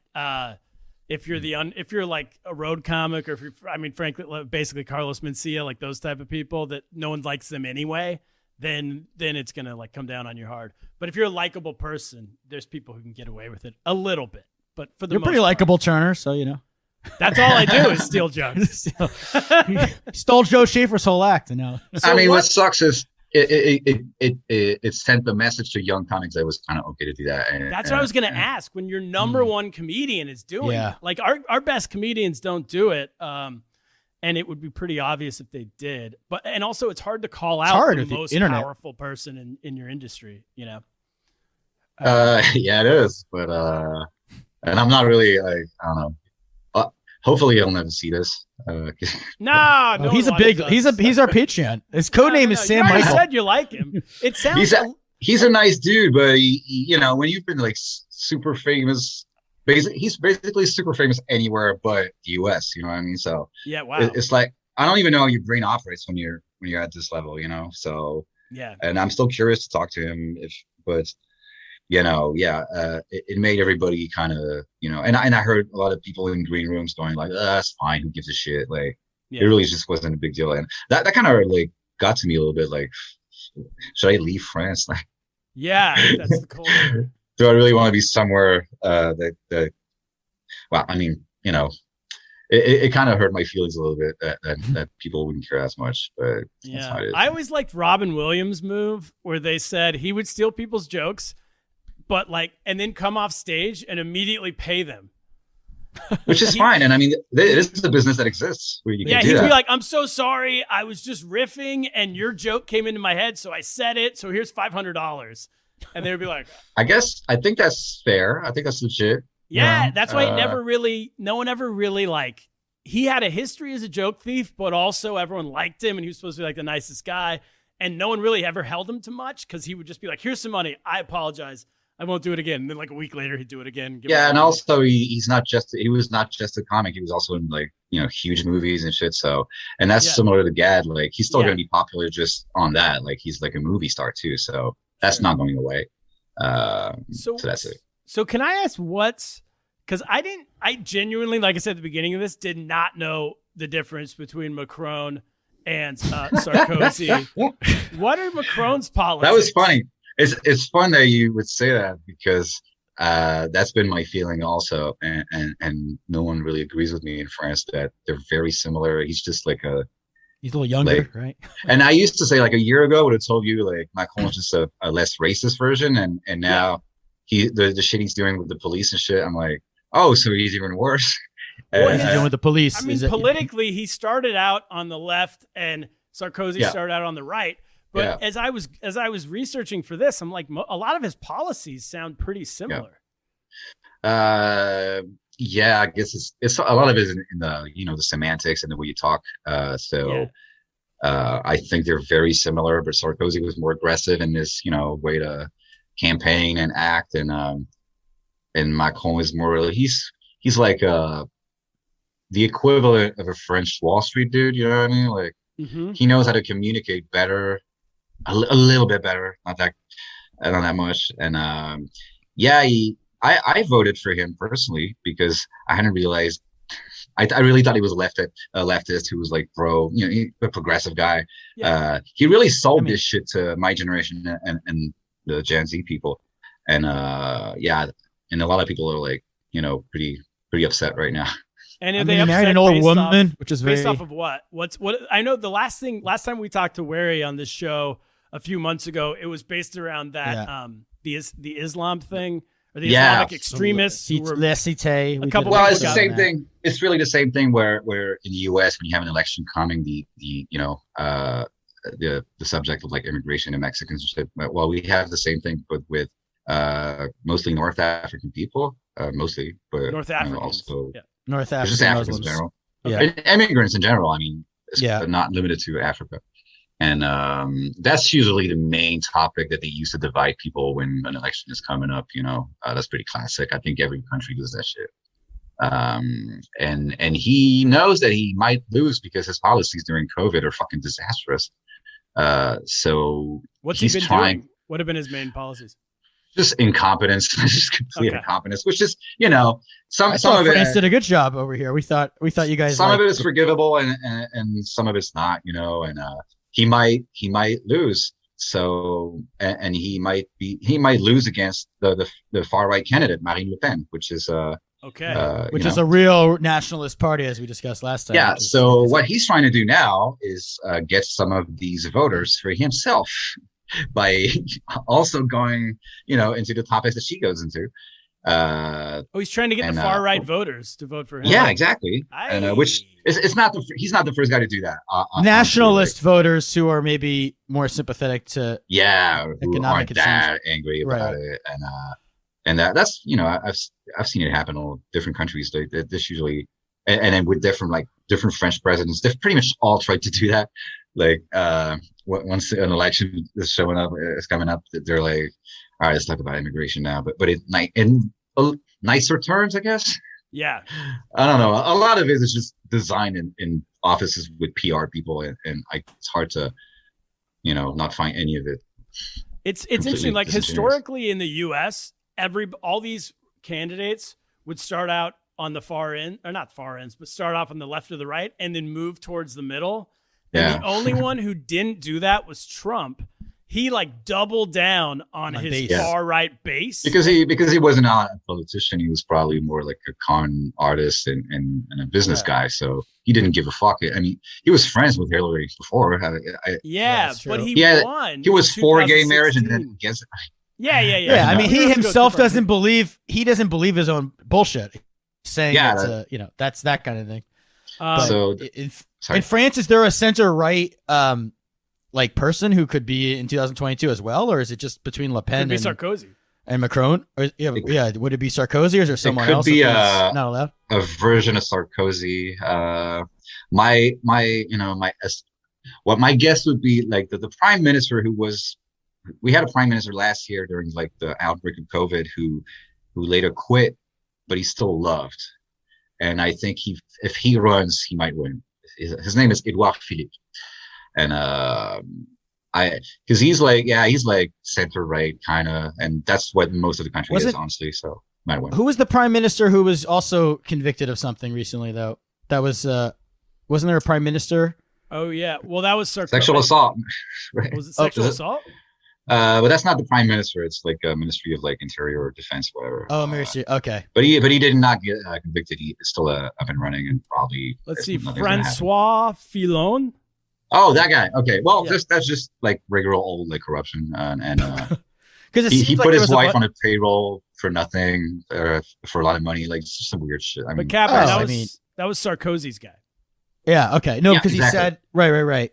if you're if you're a road comic, or if you're, frankly, basically Carlos Mencia, those type of people that no one likes them anyway, then it's gonna come down on you hard. But if you're a likable person, there's people who can get away with it a little bit. But for the you're pretty likable, Turner. So that's all I do is steal jokes. Stole Joe Schaefer's whole act, what sucks is it sent the message to young comics that it was kind of okay to do that. That's what I was going to ask. When your number one comedian is doing it, our best comedians don't do it, and it would be pretty obvious if they did. And also, it's hard to call out the most powerful person in your industry. Yeah, it is. But and I'm not really I don't know. Hopefully he'll never see this. No, he's our Patreon. His code name is Sam Michael. You said you like him. It sounds. He's a nice dude, but when you've been super famous, he's basically super famous anywhere but the U.S. You know what I mean? So wow. It's I don't even know how your brain operates when you're at this level. So and I'm still curious to talk to him it made everybody kind of, and I heard a lot of people in green rooms going that's fine. Who gives a shit? It really just wasn't a big deal. And that kind of got to me a little bit. Should I leave France? That's the culture. Do I really want to be somewhere it kind of hurt my feelings a little bit that people wouldn't care as much, but that's how it is. I always liked Robin Williams' move where they said he would steal people's jokes, but and then come off stage and immediately pay them. which is fine. And I mean, it is a business that exists where you can do he'd that. be like, I'm so sorry. I was just riffing and your joke came into my head. So I said it. So here's $500. And they would be like, I think that's fair. I think that's legit. Yeah, that's why no one ever really like, he had a history as a joke thief, but also everyone liked him and he was supposed to be like the nicest guy. And no one really ever held him to much because he would just be like, here's some money. I apologize. I won't do it again. And then like a week later, he'd do it again. Yeah, and also he was not just a comic. He was also in like, huge movies and shit. So, and that's similar to Gad. Like he's still going to be popular just on that. Like he's like a movie star too. So that's not going away. So that's it. So can I ask because I genuinely, like I said at the beginning of this, did not know the difference between Macron and Sarkozy. What are Macron's policies? That was funny. It's fun that you would say that because that's been my feeling also, and no one really agrees with me in France that they're very similar. He's just like he's a little younger, right? And I used to say like a year ago would have told you like Macron's just a less racist version, and now the shit he's doing with the police and shit. I'm like, oh, so he's even worse. What he's doing with the police? I mean, politically, he started out on the left, and Sarkozy started out on the right. But as I was researching for this, I'm like, a lot of his policies sound pretty similar. I guess it's a lot of it in the the semantics and the way you talk. I think they're very similar, but Sarkozy was more aggressive in this way to campaign and act, and Macron is more he's like the equivalent of a French Wall Street dude. You know what I mean? Like he knows how to communicate better. A little bit better, not that much. And I voted for him personally because I hadn't realized. I really thought he was a leftist who was like a progressive guy. Yeah. He really sold this shit to my generation and the Gen Z people, and and a lot of people are like pretty upset right now. And they married an old woman, which is based off of what? What I know. The last time we talked to Wary on this show a few months ago, it was based around that the Islam thing or the Islamic extremists. It's the same thing. It's really the same thing where in the U.S. when you have an election coming, the subject of like immigration and Mexicans and shit. Well, we have the same thing, but with mostly North African people, but North Africans also North African, just Africans in general, immigrants in general. I mean, but not limited to Africa. And that's usually the main topic that they use to divide people when an election is coming up. That's pretty classic. I think every country does that shit. And he knows that he might lose because his policies during COVID are fucking disastrous. So what's he been doing? What have been his main policies? Just incompetence, just complete incompetence, which is, some of it. France did a good job over here. We thought you guys. Some of it is forgivable, and some of it's not, and he might lose. So, and he might lose against the far right candidate Marine Le Pen, which is which is a real nationalist party, as we discussed last time. Yeah. So what he's trying to do now is get some of these voters for himself by also going, into the topics that she goes into. He's trying to get the far right voters to vote for him. Yeah, exactly. And which he's not the first guy to do that. Nationalist voters who are maybe more sympathetic to who aren't that angry about it, and that's I've seen it happen in all different countries. This usually, and then with different French presidents, they've pretty much all tried to do that. Like once an election is coming up, they're like, all right, let's talk about immigration now, but in nicer terms, I guess. Yeah. I don't know. A lot of it is just designed in offices with PR people, and it's hard to, not find any of it. It's interesting. Like historically in the U.S., all these candidates would start out on the far end, or not far ends, but start off on the left or the right, and then move towards the middle. And the only one who didn't do that was Trump. He doubled down on his far right base because he wasn't a politician. He was probably more like a con artist and a business guy. So he didn't give a fuck. I mean, he was friends with Hillary before. But he won. He was for gay marriage and then against it. Yeah. I mean, he himself doesn't believe his own bullshit. saying that, that's that kind of thing. So in France, is there a center right like person who could be in 2022 as well, or is it just between Le Pen and Sarkozy and Macron? Or, would it be Sarkozy, or is there someone else? It could be not allowed? A version of Sarkozy. My guess would be like the prime minister we had a prime minister last year during like the outbreak of COVID who later quit, but he's still loved. And I think if he runs, he might win. His name is Edouard Philippe. And because he's like center right kind of, and that's what most of the country is, honestly. So might win. Who was the prime minister who was also convicted of something recently, though? That was wasn't there a prime minister? Oh yeah, well that was Sarkozy. Sexual assault. Right. Was it sexual assault? But that's not the prime minister. It's like a Ministry of like Interior or Defense, whatever. Oh, Ministry. Okay. But he did not get convicted. He is still up and running, and probably. Let's see, Francois Fillon. Oh, that guy. Okay. Well, that's just like regular old like corruption, and because he put his wife on a payroll for nothing, for a lot of money, like just some weird shit. But Kaplan, that was Sarkozy's guy. Yeah. Okay. No, because he said right.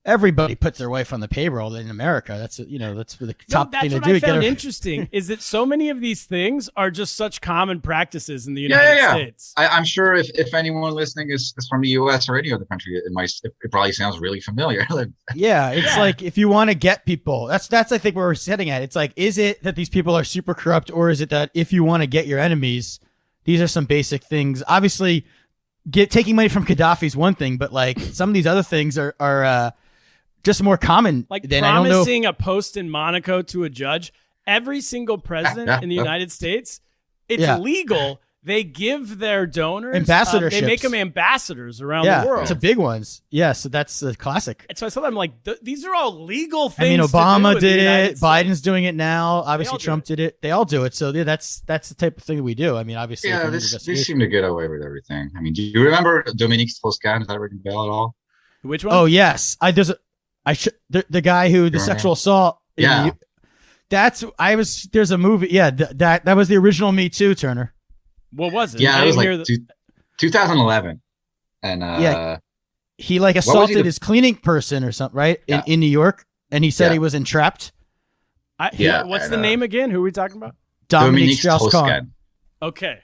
Everybody puts their wife on the payroll in America. That's the top thing to do. That's what I found interesting is that so many of these things are just such common practices in the United States. I'm sure if anyone listening is from the U.S. or any other country, it probably sounds really familiar. It's like if you want to get people, that's I think where we're sitting at. It's like, is it that these people are super corrupt, or is it that if you want to get your enemies, these are some basic things. Obviously, taking money from Gaddafi is one thing, but like some of these other things are just more common. Like promising a post in Monaco to a judge. Every single president in the United States, it's legal. They give their donors ambassadorships. They make them ambassadors around the world. It's a big ones. Yeah, so that's a classic. And so I saw them like these are all legal things. I mean, Obama did it. Biden's doing it now. Obviously, Trump did it. They all do it. So that's the type of thing that we do. I mean, obviously, they seem to get away with everything. I mean, do you remember Dominique Strauss-Kahn? Does that ring a bell at all? Which one? Oh yes, the guy who the sexual assault. Yeah. There's a movie. Yeah. That was the original Me Too, Turner. What was it? Yeah. It was like 2011. And, he like assaulted his cleaning person or something, right? Yeah. In New York. And he said he was entrapped. What's the name again? Who are we talking about? Dominique Strauss-Kahn. Okay.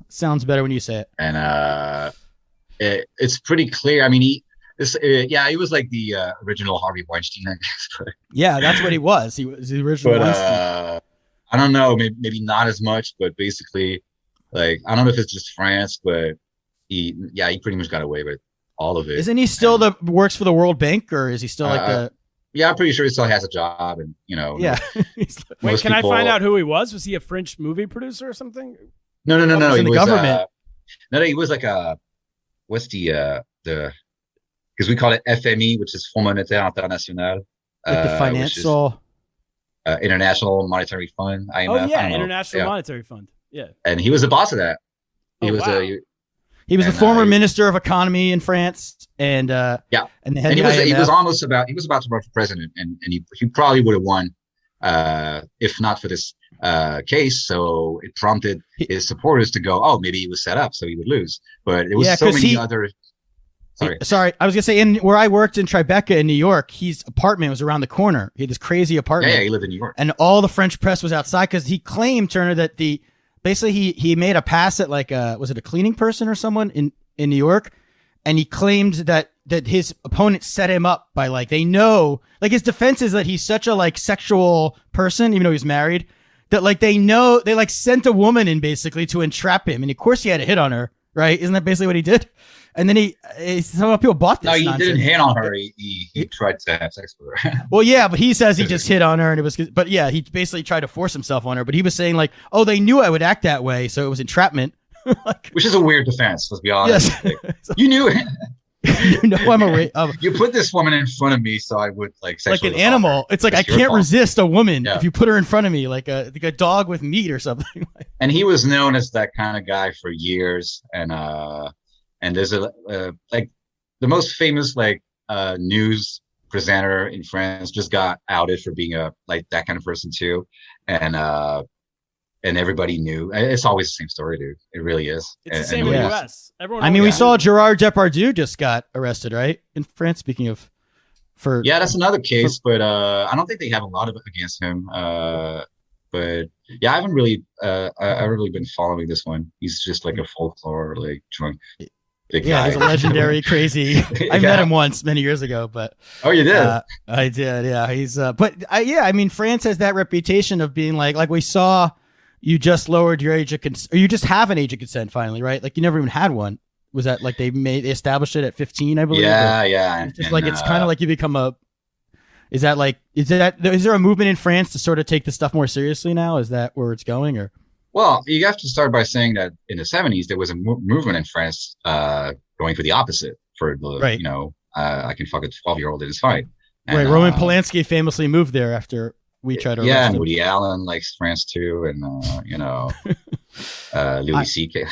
Sounds better when you say it. And, it's pretty clear. I mean, he was like the original Harvey Weinstein, I guess. But, yeah, that's what he was. He was the original Weinstein. I don't know, maybe not as much, but basically, like, I don't know if it's just France, but he pretty much got away with all of it. Isn't he still works for the World Bank, or is he still like the? Yeah, I'm pretty sure he still has a job, and Yeah. Wait, can I find out who he was? Was he a French movie producer or something? No. He was in the government. No, he was like what's the because we call it FMI, which is Fonds Monétaire International. Like the financial... International Monetary Fund, IMF. Oh, yeah, International Monetary Fund. Yeah. And he was the boss of that. He was the former Minister of Economy in France. And and he was about to run for president, and he probably would have won if not for this case. So it prompted his supporters to go, oh, maybe he was set up so he would lose. But it was so many other... Sorry, I was gonna say, where I worked in Tribeca in New York, his apartment was around the corner. He had this crazy apartment. Yeah, he lived in New York, and all the French press was outside because he claimed, Turner, that he made a pass at like was it a cleaning person or someone in New York, and he claimed that his opponent set him up by like they know, like his defense is that he's such a like sexual person, even though he's married, that like they know they like sent a woman in basically to entrap him, and of course he had a hit on her, right? Isn't that basically what he did? And then some people bought this. No, he nonsense. didn't hit on her. He tried to have sex with her. Well, yeah, but he says he just hit on her, and it was. But yeah, he basically tried to force himself on her. But he was saying like, oh, they knew I would act that way, so it was entrapment. Which is a weird defense. Let's be honest. Yes. Like, you knew it. You put this woman in front of me, so I would like an animal. It's like I can't resist a woman if you put her in front of me, like a dog with meat or something. And he was known as that kind of guy for years, and there's like the most famous news presenter in France just got outed for being like that kind of person too, and and everybody knew. It's always the same story, dude. It really is. It's the same in the U.S. Everyone. I mean, we saw Gerard Depardieu just got arrested, right, in France. Speaking of, that's another case, but I don't think they have a lot of it against him. But yeah, I haven't really been following this one. He's just like a folklore, like drunk. Big guy. He's a legendary, crazy. I met him once many years ago, but oh, you did? I did. Yeah, he's. I mean, France has that reputation of being like we saw. You just lowered your age of consent, or you just have an age of consent finally, right? Like you never even had one. Was that like they established it at 15? I believe. Yeah. It's just like it's kind of like you become a. Is there a movement in France to sort of take this stuff more seriously now? Is that where it's going, or? Well, you have to start by saying that in the 70s, there was a movement in France going for the opposite, for the, right. I can fuck a 12-year-old, it is fine. And, right. Roman Polanski famously moved there after we tried to arrest him. And Woody Allen likes France too, and, Louis C.K.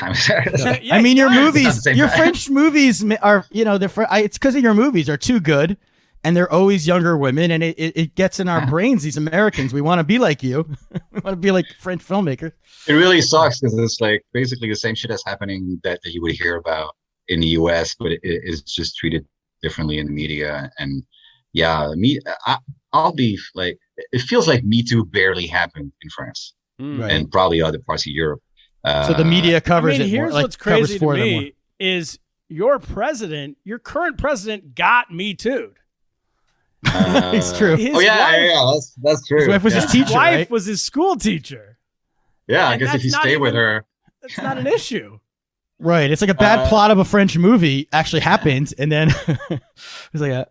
I mean, your movies, your French movies are, it's because of your movies are too good. And they're always younger women, and it gets in our brains. These Americans, we want to be like you. We want to be like French filmmakers. It really sucks because it's like basically the same shit that's happening that you would hear about in the U.S., but it is just treated differently in the media. And yeah, I'll be like, it feels like Me Too barely happened in France and probably other parts of Europe. So the media covers it. Here's more, what's crazy to me is your current president got Me Too'd. It's true. That's true. His wife was his teacher. His wife was his school teacher. Yeah, I guess if you stay with her, that's not an issue. Right. It's like a bad plot of a French movie actually happened, and then it's like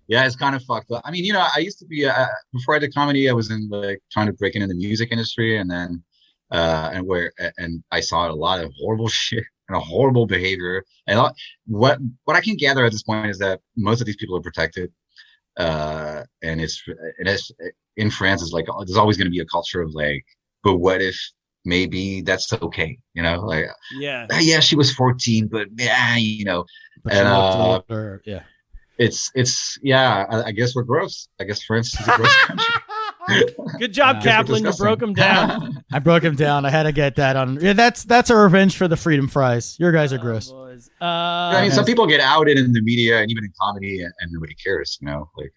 yeah, it's kind of fucked up. I mean, I used to be before I did comedy, I was in like trying to break into the music industry, and then and I saw a lot of horrible shit and a horrible behavior. And what I can gather at this point is that most of these people are protected. And it's in France, it's like there's always going to be a culture of like, but what if maybe that's okay, like she was 14, but it's I guess we're gross. I guess France is a gross country. Good job, Kaplan. You broke him down. I broke him down. I had to get that on. Yeah, that's a revenge for the freedom fries. Your guys are gross. I mean, some people get outed in the media and even in comedy, and nobody cares. Like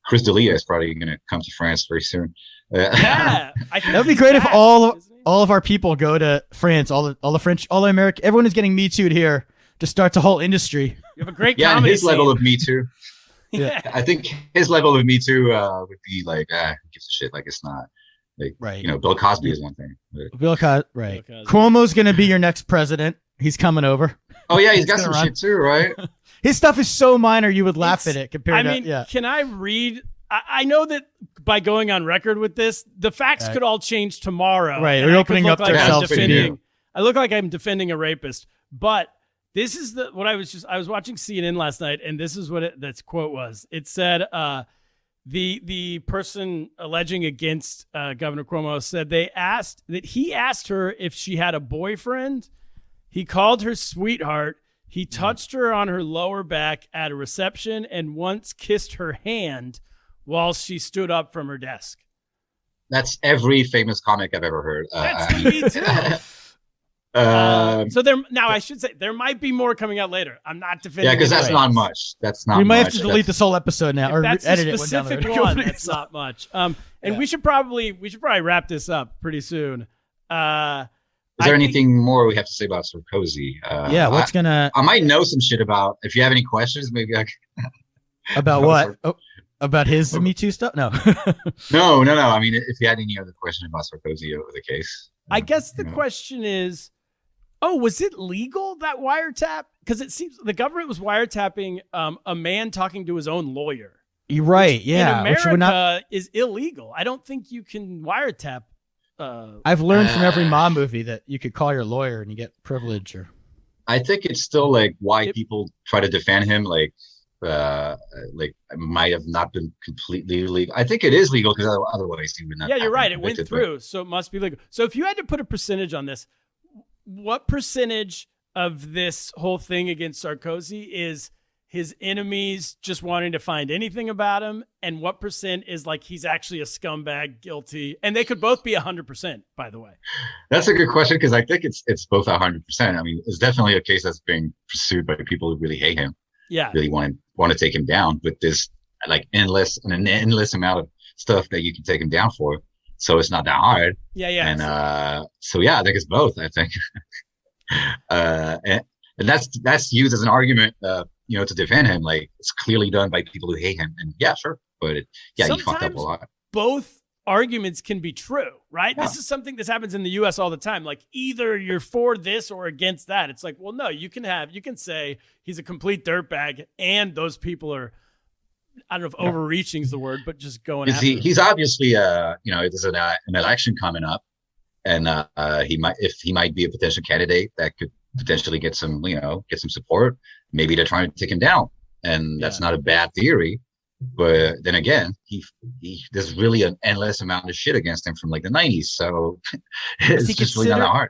Chris D'Elia is probably going to come to France very soon. That would be great if all of our people go to France. All the French, all the American, everyone is getting Me Too'd here. Just starts a whole industry. You have a great and comedy his scene. level of Me Too. Yeah, I think his level of Me Too would be like, who gives a shit? Like it's not. Like, right. Bill Cosby is one thing. Bill Cosby. Cuomo's going to be your next president. He's coming over. Oh yeah, he's got some shit too, right? His stuff is so minor you would laugh at it compared to. Can I read? I know that by going on record with this, the facts could all change tomorrow. Right, we're opening up to ourselves. I look like I'm defending a rapist, but this is what I was watching CNN last night, and this is what that quote was. It said, the person alleging against Governor Cuomo said he asked her if she had a boyfriend. He called her sweetheart. He touched her on her lower back at a reception and once kissed her hand while she stood up from her desk. That's every famous comic I've ever heard. That's Me Too. So I should say there might be more coming out later. I'm not defending. Yeah, because that's not much. That's not. We might much. have to delete this whole episode now, or that's edit a it specific one. One, that's not much. And we should probably wrap this up pretty soon. Is there anything more we have to say about Sarkozy? I might know some shit about. If you have any questions, maybe I can. About what? About his Me Too stuff? No. No. I mean, if you had any other question about Sarkozy over the case. I guess the question is, was it legal, that wiretap? Because it seems the government was wiretapping a man talking to his own lawyer. You're right, yeah. In America is illegal. I don't think you can wiretap. I've learned from every mob movie that you could call your lawyer and you get privilege. I think it's still like why people try to defend him. Like it might have not been completely legal. I think it is legal because otherwise he would not. Yeah, you're right. It went through, so it must be legal. So if you had to put a percentage on this, what percentage of this whole thing against Sarkozy is his enemies just wanting to find anything about him, and what percent is like he's actually a scumbag, guilty? And they could both be 100%, by the way. That's a good question, because I think it's both 100%. I mean, it's definitely a case that's being pursued by people who really hate him. Yeah, really want to take him down. But there's like an endless amount of stuff that you can take him down for. So it's not that hard. Yeah. And so yeah, I think it's both. I think, and that's used as an argument, to defend him. Like, it's clearly done by people who hate him. And yeah, sure, but he fucked up a lot. Both arguments can be true, right? Yeah. This is something that happens in the U.S. all the time. Like, either you're for this or against that. It's like, well, no, you can say he's a complete dirtbag, and those people are, I don't know if overreaching is the word, but just going after him. He's obviously, there's an election coming up, and he might be a potential candidate that could potentially get some support. Maybe they're trying to take him down, and that's not a bad theory. But then again, there's really an endless amount of shit against him from like the 90s. So it's just really not that hard.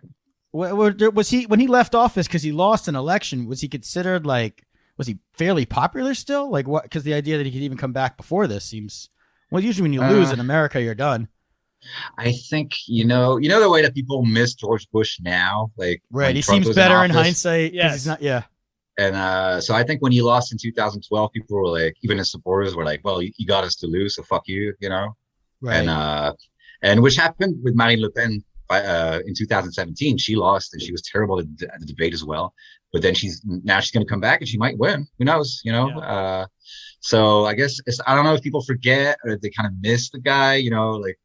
Was he, when he left office because he lost an election, was he considered like, was he fairly popular still? Like, what? Because the idea that he could even come back before this seems, well, usually when you lose in America, you're done. I think, the way that people miss George Bush now, like, right. He seems better in hindsight. Yes. He's not, yeah. And so I think when he lost in 2012, people were like, even his supporters were like, well, you got us to lose, so fuck you, Right. And which happened with Marine Le Pen in 2017. She lost, and she was terrible at the debate as well. But then she's going to come back, and she might win. Who knows? Yeah. So I guess I don't know if people forget or if they kind of miss the guy.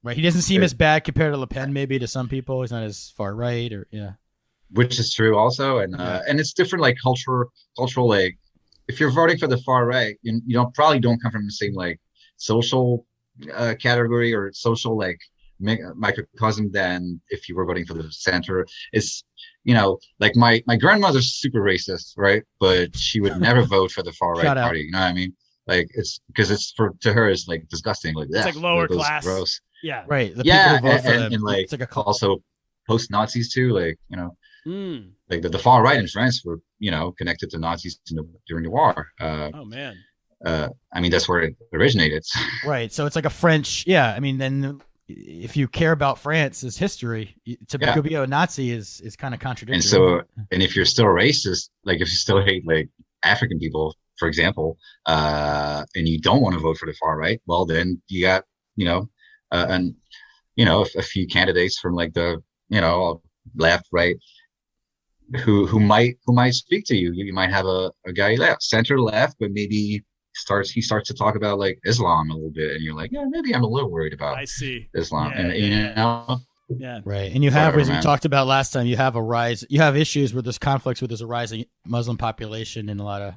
Right. He doesn't seem as bad compared to Le Pen, maybe, to some people. He's not as far right, or which is true also, and it's different, like cultural. Like, if you're voting for the far right, you probably don't come from the same like social category or social like microcosm than if you were voting for the center. It's like my grandmother's super racist, right? But she would never vote for the far right party. You know what I mean? Like, it's because to her it's like disgusting. Like, it's like lower class. Gross. Yeah. Right. The people who vote for them, and like it's like a cult. Also post Nazis too. Like, like the far right in France were, connected to Nazis during the war. Oh man. I mean, that's where it originated. Right. So it's like a French. Yeah. I mean, then if you care about France's history, to be a Nazi is kind of contradictory. And so, and if you're still racist, like if you still hate like African people, for example, and you don't want to vote for the far right, well, then you got, a few candidates from like the, left, right, who might speak to you. You might have a guy center left, but maybe he starts to talk about like Islam a little bit, and you're like, yeah, maybe I'm a little worried about Islam. Yeah. Right. And you have, as we talked about last time, you have issues where there's conflicts where there's a rising Muslim population in a lot of.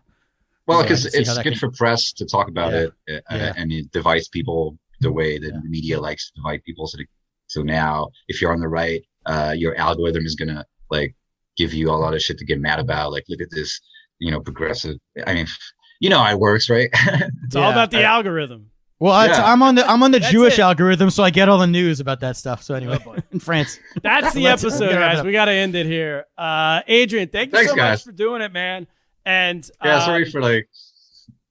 Well, because it's good for press to talk about it, and it divides people the way that the media likes to divide people. So now, if you're on the right, your algorithm is gonna like give you a lot of shit to get mad about. Like, look at this, progressive. I mean, how it works, right? It's all about the algorithm. Well, I'm on the Jewish algorithm, so I get all the news about that stuff. So anyway, in France. That's the episode, guys. We got to end it here. Adrien, thanks so much for doing it, man. And sorry for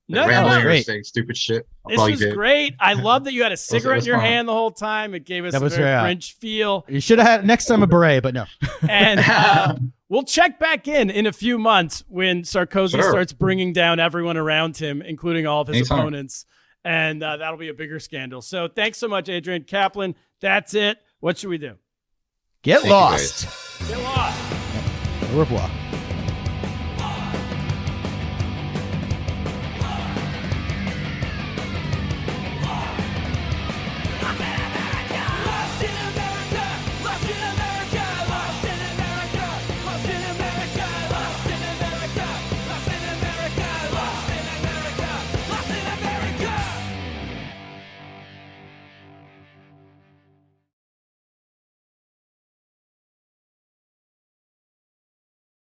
rambling or saying stupid shit. This was great. I love that you had a cigarette in your hand the whole time. It gave us a very French feel. You should have had next time a beret, but no. And we'll check back in a few months when Sarkozy starts bringing down everyone around him, including all of his opponents. And that'll be a bigger scandal. So thanks so much, Adrien. Kaplan, that's it. What should we do? Get lost. Get lost. Au revoir.